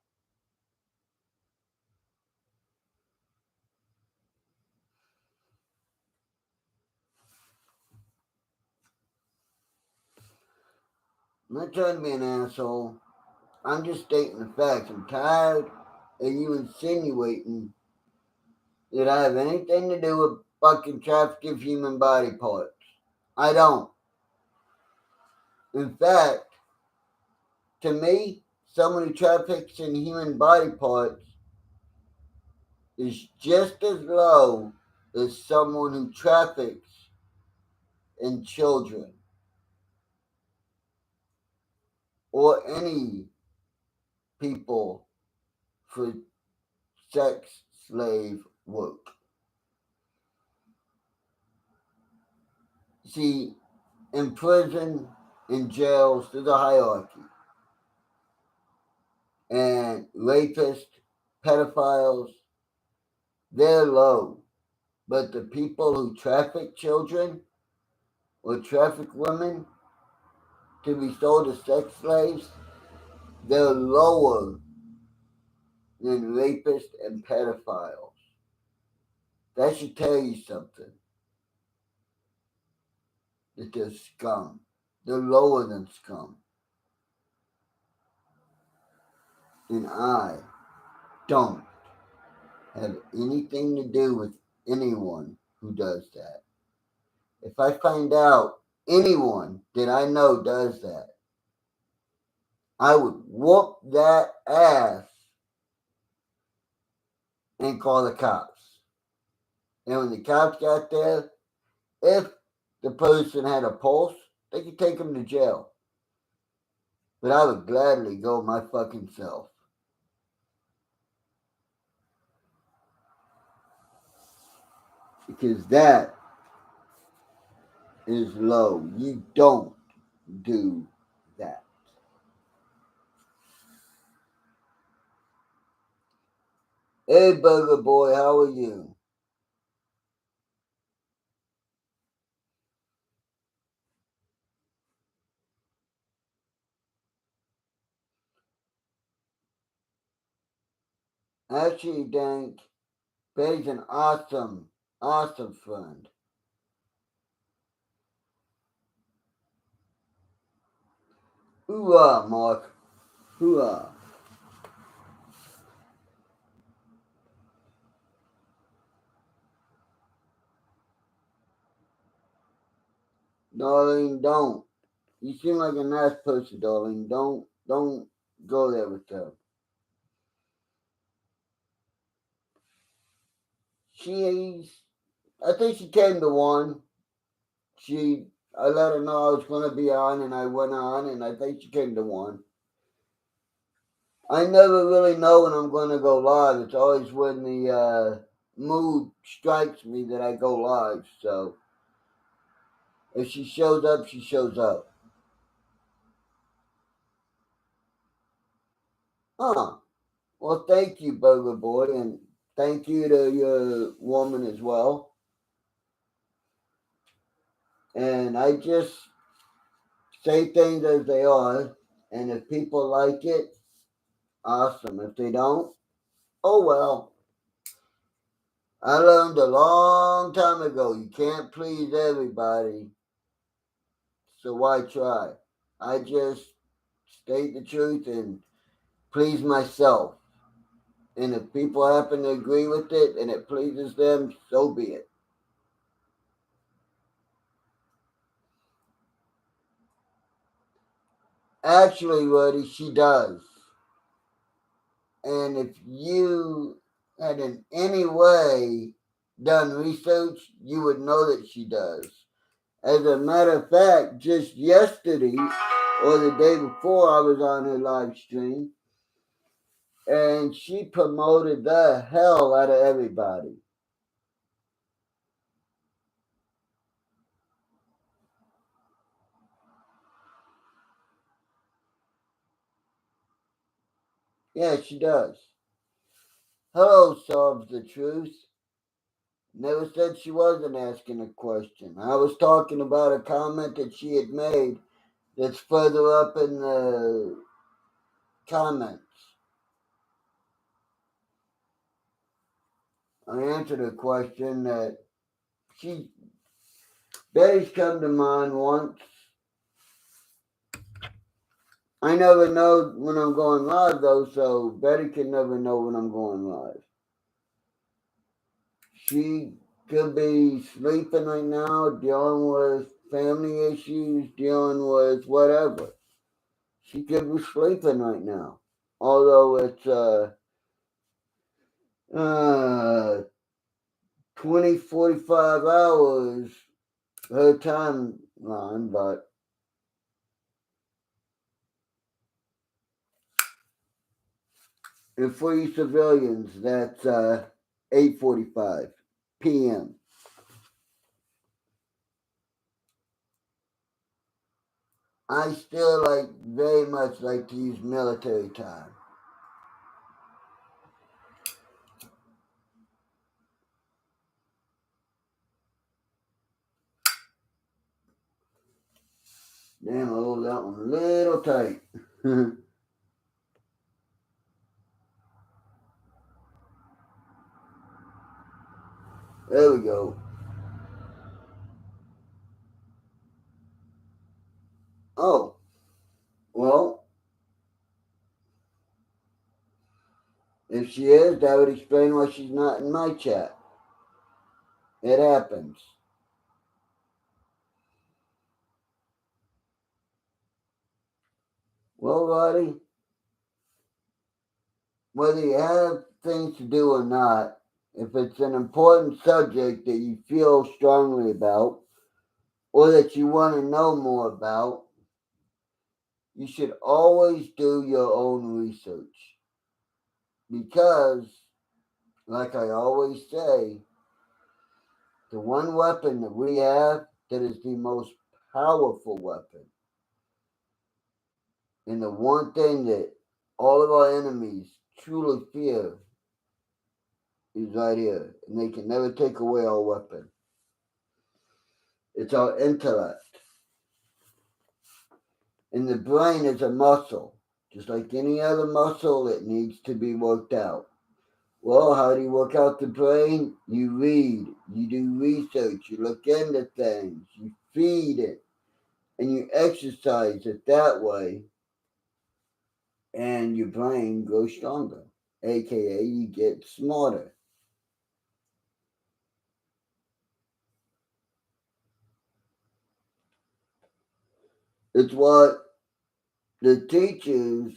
I'm not trying to be an asshole. I'm just stating the facts. I'm tired of you insinuating that I have anything to do with fucking trafficking of human body parts. I don't. In fact, to me, someone who traffics in human body parts is just as low as someone who traffics in children or any people for sex slave work. See, in prison, in jails, there's a hierarchy. And rapists, pedophiles, they're low. But the people who traffic children or traffic women to be sold as sex slaves, they're lower than rapists and pedophiles. That should tell you something. That they're scum. They're lower than scum. And I don't have anything to do with anyone who does that. If I find out anyone that I know does that, I would whoop that ass and call the cops. And when the cops got there, if the person had a pulse, they could take him to jail. But I would gladly go my fucking self. Because that is low. You don't do that. Hey, Burger Boy, how are you? Actually, Dank, Betty's an awesome, awesome friend. Hoorah, Mark. Hoorah. Darling, don't. You seem like a nice person, darling. Don't go there with her. She's, I think she came to one. I let her know I was going to be on, and I went on, and I think she came to one. I never really know when I'm going to go live. It's always when the mood strikes me that I go live. So if she shows up, she shows up. Huh. Well, thank you, Burger Boy, and thank you to your woman as well. And I just say things as they are, and if people like it, awesome. If they don't, oh well. I learned a long time ago you can't please everybody, so why try? I just state the truth and please myself. And if people happen to agree with it and it pleases them, so be it. Actually, Woody, she does. And if you had in any way done research, you would know that she does. As a matter of fact, just yesterday or the day before, I was on her live stream and she promoted the hell out of everybody. Yeah, she does. Hello, solves the truth. Never said she wasn't asking a question. I was talking about a comment that she had made that's further up in the comments. I answered a question that she Betty's come to mind once. I never know when I'm going live though, so Betty can never know when I'm going live. She could be sleeping right now, dealing with family issues, dealing with whatever. She could be sleeping right now. Although it's uh 20, 45 hours her timeline, but and for you civilians, that's 8:45 p.m. I still very much like to use military time. Damn, I hold that one a little tight. There we go. Oh, well, if she is, that would explain why she's not in my chat. It happens. Well, Roddy, whether you have things to do or not, if it's an important subject that you feel strongly about or that you want to know more about, you should always do your own research. Because, like I always say, the one weapon that we have that is the most powerful weapon, and the one thing that all of our enemies truly fear is right here, and they can never take away our weapon. It's our intellect. And the brain is a muscle, just like any other muscle, it needs to be worked out. Well, how do you work out the brain? You read, you do research, you look into things, you feed it, and you exercise it that way, and your brain grows stronger, aka you get smarter. It's what the teachers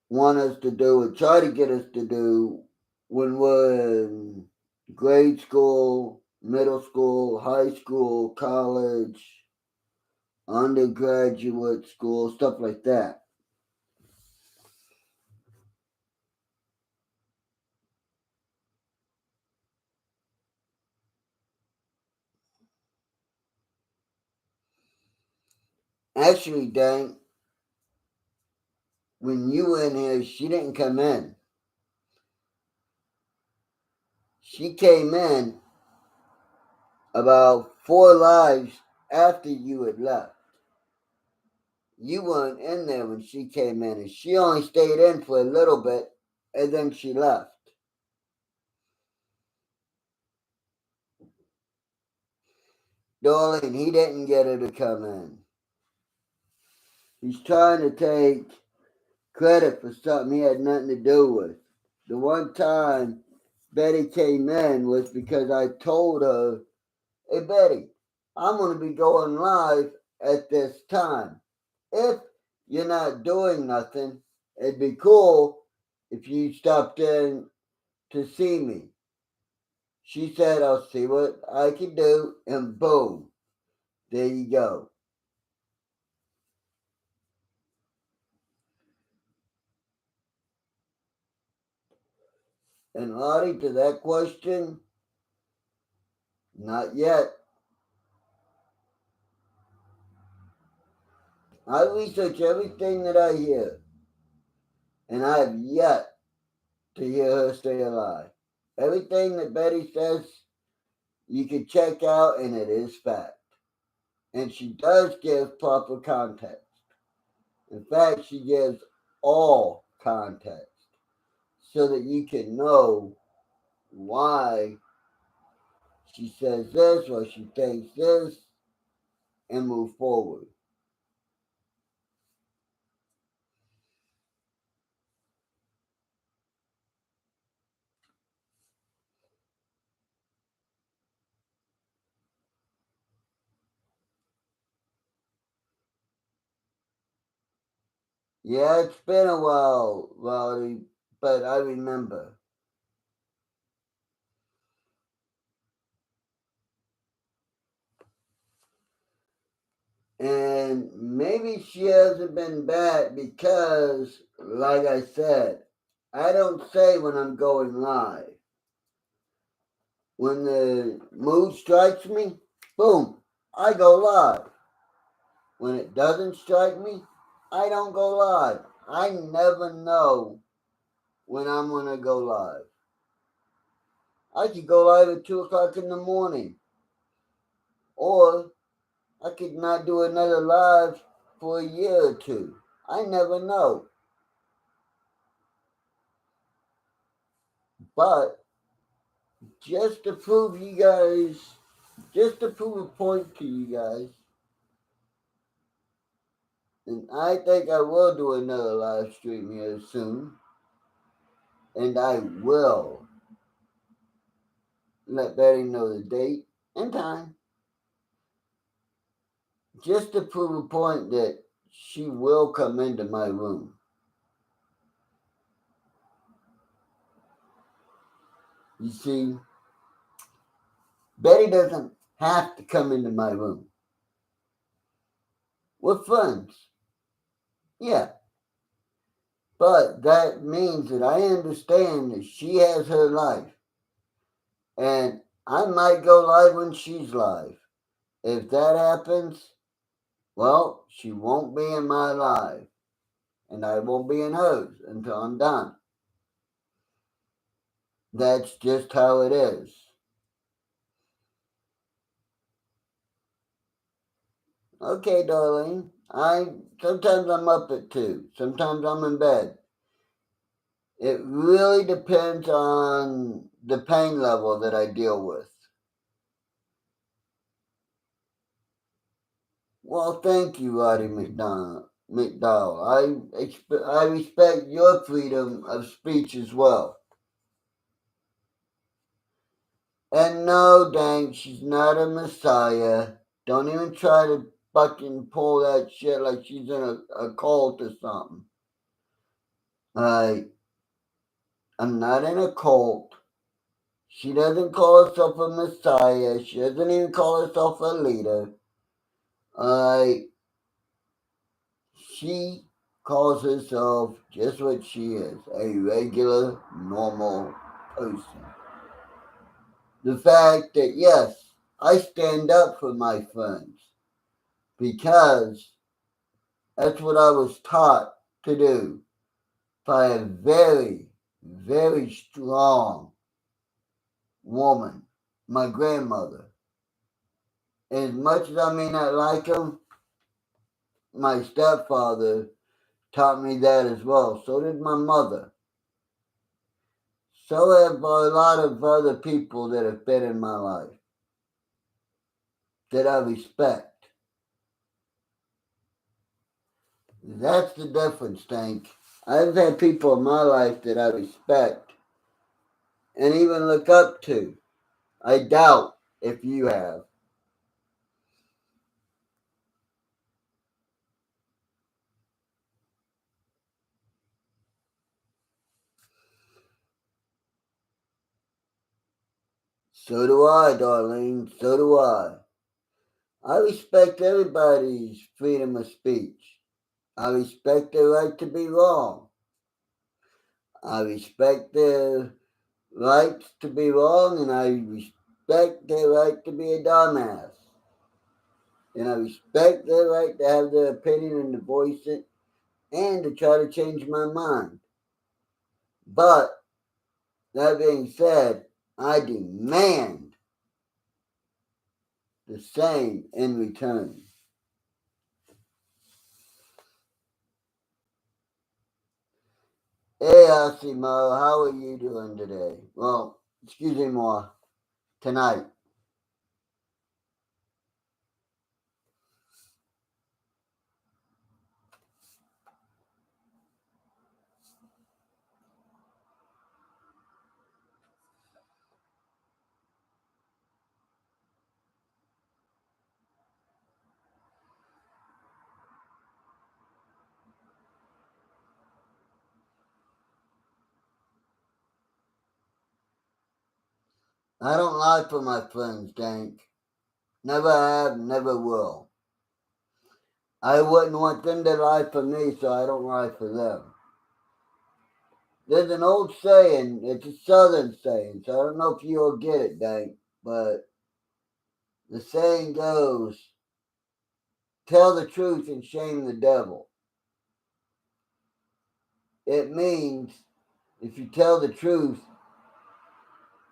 want us to do and try to get us to do when we're in grade school, middle school, high school, college, undergraduate school, stuff like that. Actually, Dan, when you were in here, she didn't come in. She came in about 4 lives after you had left. You weren't in there when she came in, and she only stayed in for a little bit, and then she left. Darling, he didn't get her to come in. He's trying to take credit for something he had nothing to do with. The one time Betty came in was because I told her, hey, Betty, I'm going to be going live at this time. If you're not doing nothing, it'd be cool if you stopped in to see me. She said, I'll see what I can do, and boom, there you go. And Lottie, to that question, not yet. I research everything that I hear, and I have yet to hear her stay alive. Everything that Betty says, you can check out, and it is fact. And she does give proper context. In fact, she gives all context so that you can know why she says this, why she thinks this, and move forward. Yeah, it's been a while, Valerie, but I remember. And maybe she hasn't been bad because, like I said, I don't say when I'm going live. When the mood strikes me, boom, I go live. When it doesn't strike me, I don't go live. I never know when I'm going to go live. I could go live at 2 o'clock in the morning, or I could not do another live for a year or two. I never know. But just to prove you guys, just to prove a point to you guys, and I think I will do another live stream here soon, and I will let Betty know the date and time, just to prove a point that she will come into my room. You see, Betty doesn't have to come into my room. We're friends, yeah, but that means that I understand that she has her life, and I might go live when she's live. If that happens, well, she won't be in my life, and I won't be in hers until I'm done. That's just how it is. Okay, darling. I sometimes I'm up at 2. Sometimes I'm in bed. It really depends on the pain level that I deal with. Well, thank you, Roddy McDowell. I respect your freedom of speech as well. And no, dang, she's not a messiah. Don't even try to fucking pull that shit like she's in a cult or something. Alright, I'm not in a cult. She doesn't call herself a messiah. She doesn't even call herself a leader. Alright, she calls herself just what she is, a regular, normal person. The fact that, yes, I stand up for my friends because that's what I was taught to do by a very, very strong woman, my grandmother. As much as I may not like him, my stepfather taught me that as well. So did my mother. So have a lot of other people that have been in my life that I respect. That's the difference, Tank. I've had people in my life that I respect and even look up to. I doubt if you have. So do I, Darlene. So do I. I respect everybody's freedom of speech. I respect their right to be wrong. I respect their rights to be wrong, and I respect their right to be a dumbass. And I respect their right to have their opinion and to voice it and to try to change my mind. But that being said, I demand the same in return. Hey, Asimo, how are you doing today? Well, excuse me, more tonight. I don't lie for my friends, Dank. Never have, never will. I wouldn't want them to lie for me, so I don't lie for them. There's an old saying, it's a southern saying, so I don't know if you'll get it, Dank, but the saying goes, tell the truth and shame the devil. It means if you tell the truth,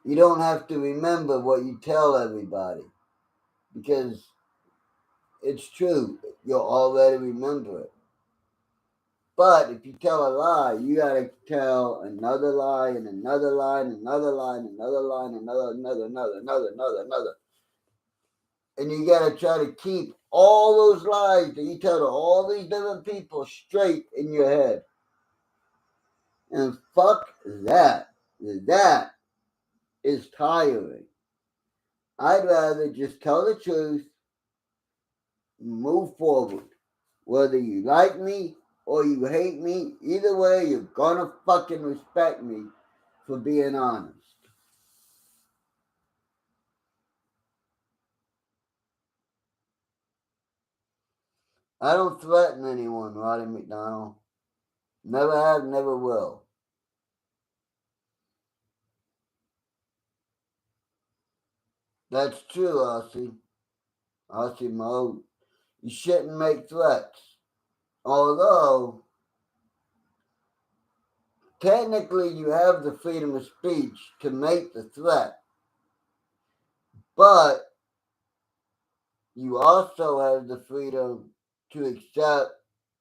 you don't have to remember what you tell everybody because it's true. You'll already remember it. But if you tell a lie, you gotta tell another lie and another lie and another lie and another lie and another. And you gotta try to keep all those lies that you tell to all these different people straight in your head. And fuck that. That is tiring. I'd rather just tell the truth, move forward. Whether you like me or you hate me, either way, you're gonna fucking respect me for being honest. I don't threaten anyone, Roddy McDonald. Never have, never will. That's true, Aussie. Aussie mode. You shouldn't make threats. Although, technically, you have the freedom of speech to make the threat. But you also have the freedom to accept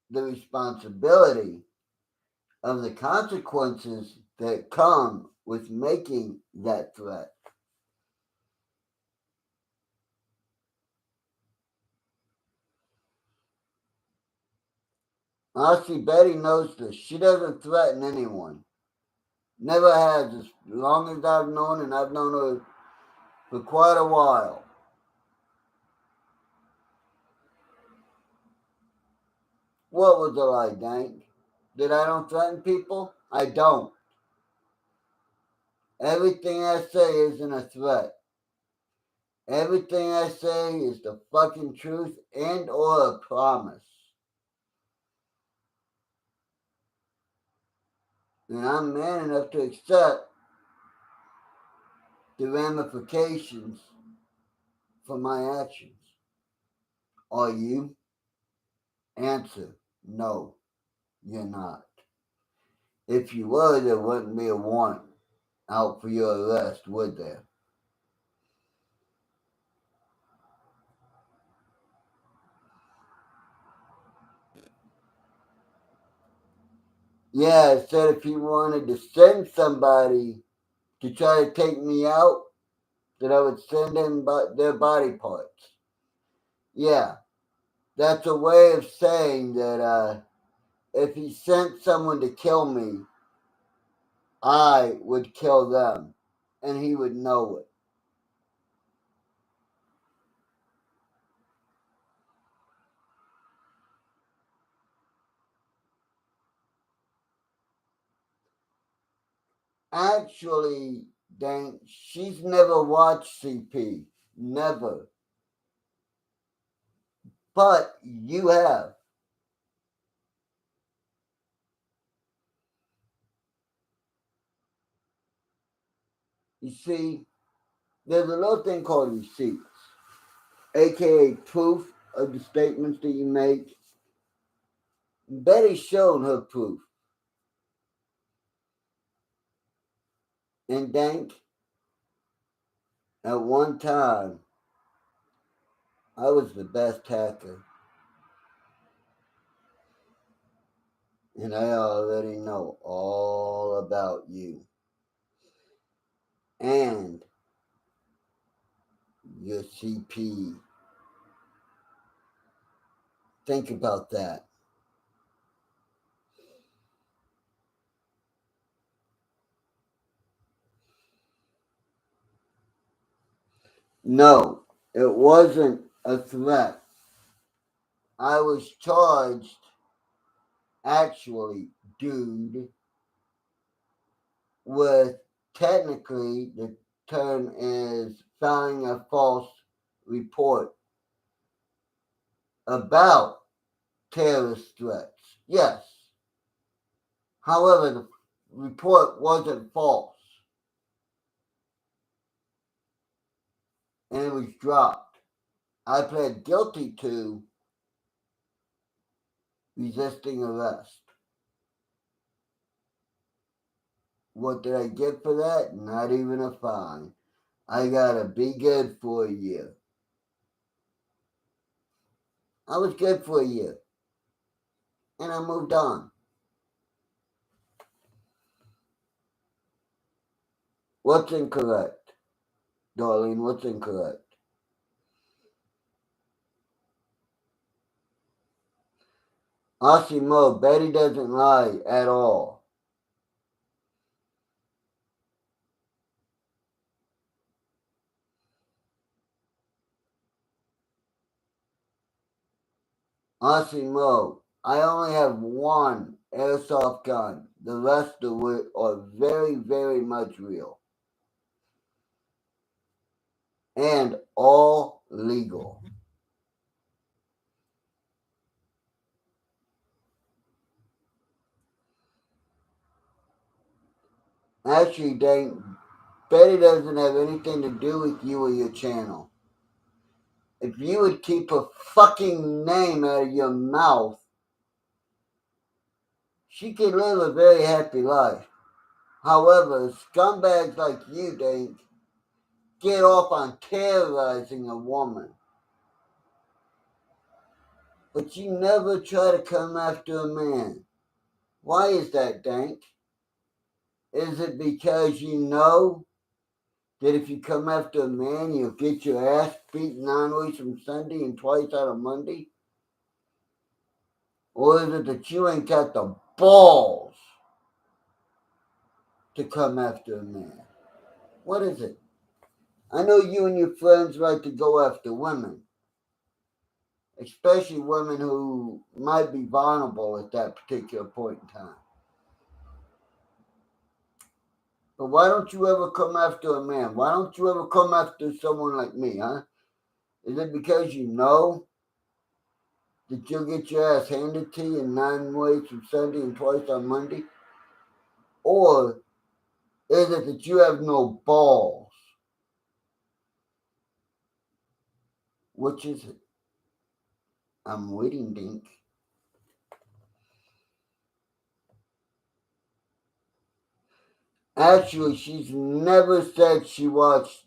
the responsibility of the consequences that come with making that threat. Honestly, Betty knows this. She doesn't threaten anyone. Never has, as long as I've known, and I've known her for quite a while. What was the lie, Dank? That I don't threaten people? I don't. Everything I say isn't a threat. Everything I say is the fucking truth and or a promise. And I'm man enough to accept the ramifications for my actions. Are you? Answer, no, you're not. If you were, there wouldn't be a warrant out for your arrest, would there? Yeah, I said if you wanted to send somebody to try to take me out, that I would send in their body parts. Yeah, that's a way of saying that if he sent someone to kill me, I would kill them, and he would know it. Actually, Dan, she's never watched CP. Never. But you have. You see, there's a little thing called receipts, aka proof of the statements that you make. Betty's shown her proof. And Dank, at one time, I was the best hacker. And I already know all about you. And your CP. Think about that. No, it wasn't a threat. I was charged, actually, dude, with technically the term is filing a false report about terrorist threats. Yes. However, the report wasn't false and it was dropped. I pled guilty to resisting arrest. What did I get for that? Not even a fine. I gotta be good for a year. I was good for a year. And I moved on. What's incorrect? Darlene, what's incorrect? Mo, Betty doesn't lie at all. Mo, I only have one airsoft gun. The rest of it are very, very much real. And all legal. Actually, dang, Betty doesn't have anything to do with you or your channel. If you would keep a fucking name out of your mouth, she could live a very happy life. However, scumbags like you, Dink, get off on terrorizing a woman. But you never try to come after a man. Why is that, Dank? Is it because you know that if you come after a man, you'll get your ass beaten 9 weeks from Sunday and twice out of Monday? Or is it that you ain't got the balls to come after a man? What is it? I know you and your friends like to go after women, especially women who might be vulnerable at that particular point in time. But why don't you ever come after a man? Why don't you ever come after someone like me, huh? Is it because you know that you'll get your ass handed to you in 9 ways from Sunday and twice on Monday? Or is it that you have no balls? Which is it? I'm waiting, Dink. Actually, she's never said she watched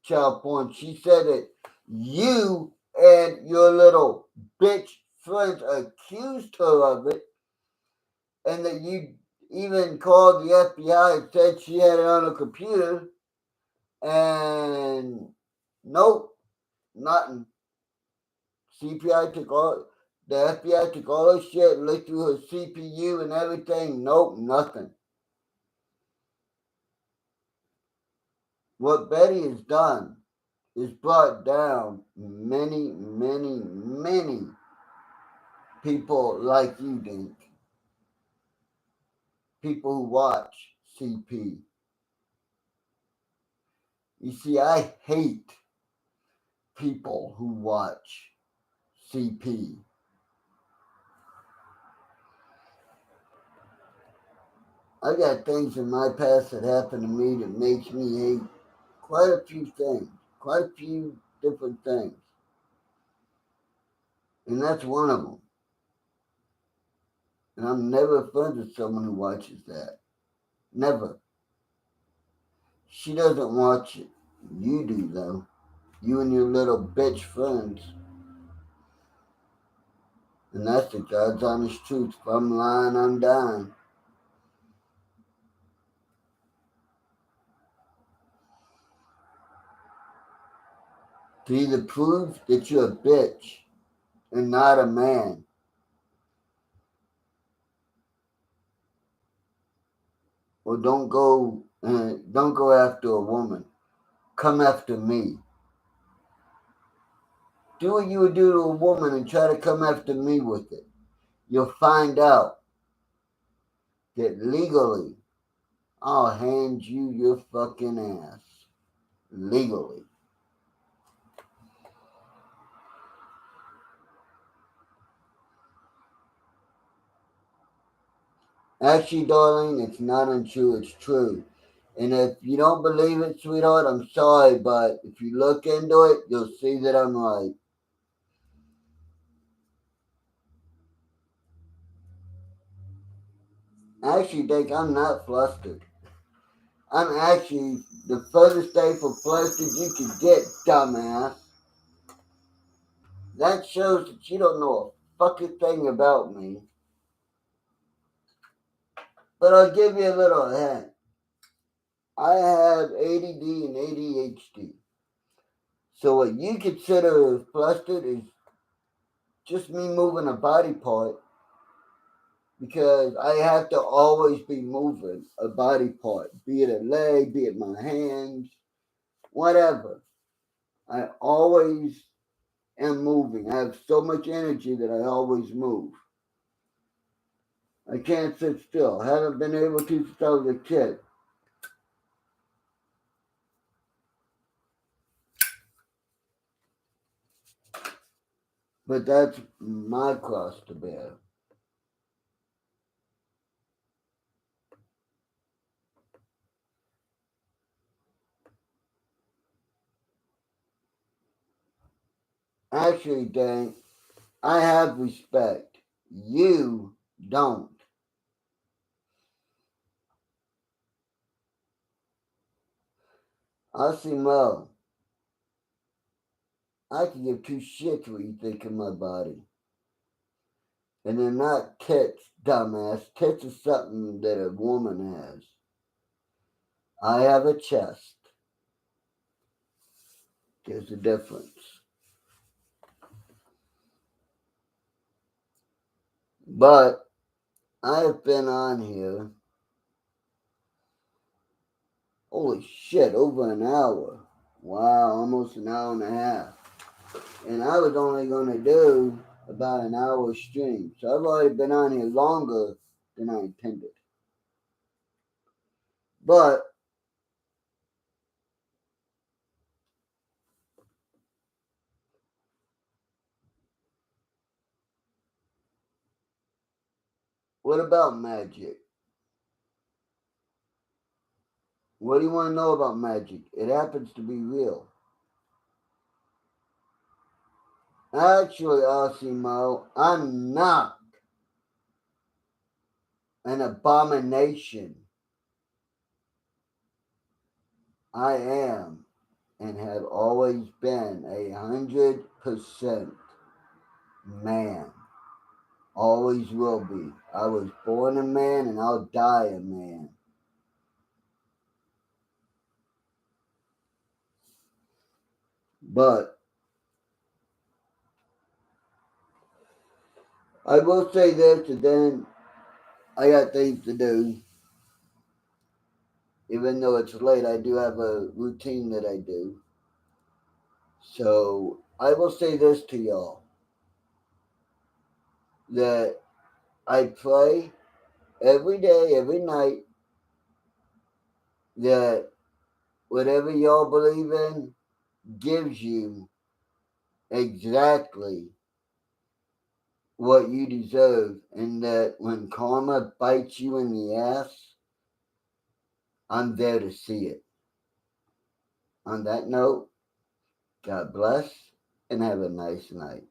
child porn. She said that you and your little bitch friends accused her of it, and that you even called the FBI and said she had it on her computer. And nope, nothing. CPI took all the FBI took all her shit, looked through her CPU and everything. Nope, nothing. What Betty has done is brought down many, many, many people like you, Dink. People who watch CP. You see, I hate people who watch CP. I got things in my past that happened to me that makes me hate quite a few things, quite a few different things. And that's one of them. And I'm never friends with someone who watches that. Never. She doesn't watch it. You do, though. You and your little bitch friends. And that's the God's honest truth. If I'm lying, I'm dying. To either prove that you're a bitch and not a man, or don't go after a woman. Come after me. Do what you would do to a woman and try to come after me with it. You'll find out that legally I'll hand you your fucking ass. legally. Actually, darling, it's not untrue, it's true. And if you don't believe it, sweetheart, I'm sorry, but if you look into it, you'll see that I'm right. I actually think I'm not flustered. I'm actually the furthest thing from flustered you can get, dumbass. That shows that you don't know a fucking thing about me. But I'll give you a little hint. I have ADD and ADHD. So what you consider as flustered is just me moving a body part because I have to always be moving a body part, be it a leg, be it my hands, whatever. I always am moving. I have so much energy that I always move. I can't sit still. I haven't been able to since I was a kid. But that's my cross to bear. Actually, Dan, I have respect. You don't. I see Mo. I can give two shits what you think of my body. And they're not tits, dumbass. Tits is something that a woman has. I have a chest. There's a difference. But I have been on here, holy shit, over an hour. Wow, almost an hour and a half. And I was only going to do about an hour stream. So I've already been on here longer than I intended. But what about magic? What do you want to know about magic? It happens to be real. Actually, Osimo, I'm not an abomination. I am and have always been 100% man. Always will be. I was born a man and I'll die a man. But I will say this, and then I got things to do. Even though it's late, I do have a routine that I do. So I will say this to y'all that I pray every day, every night, that whatever y'all believe in gives you exactly what you deserve, and that when karma bites you in the ass, I'm there to see it. On that note, God bless and have a nice night.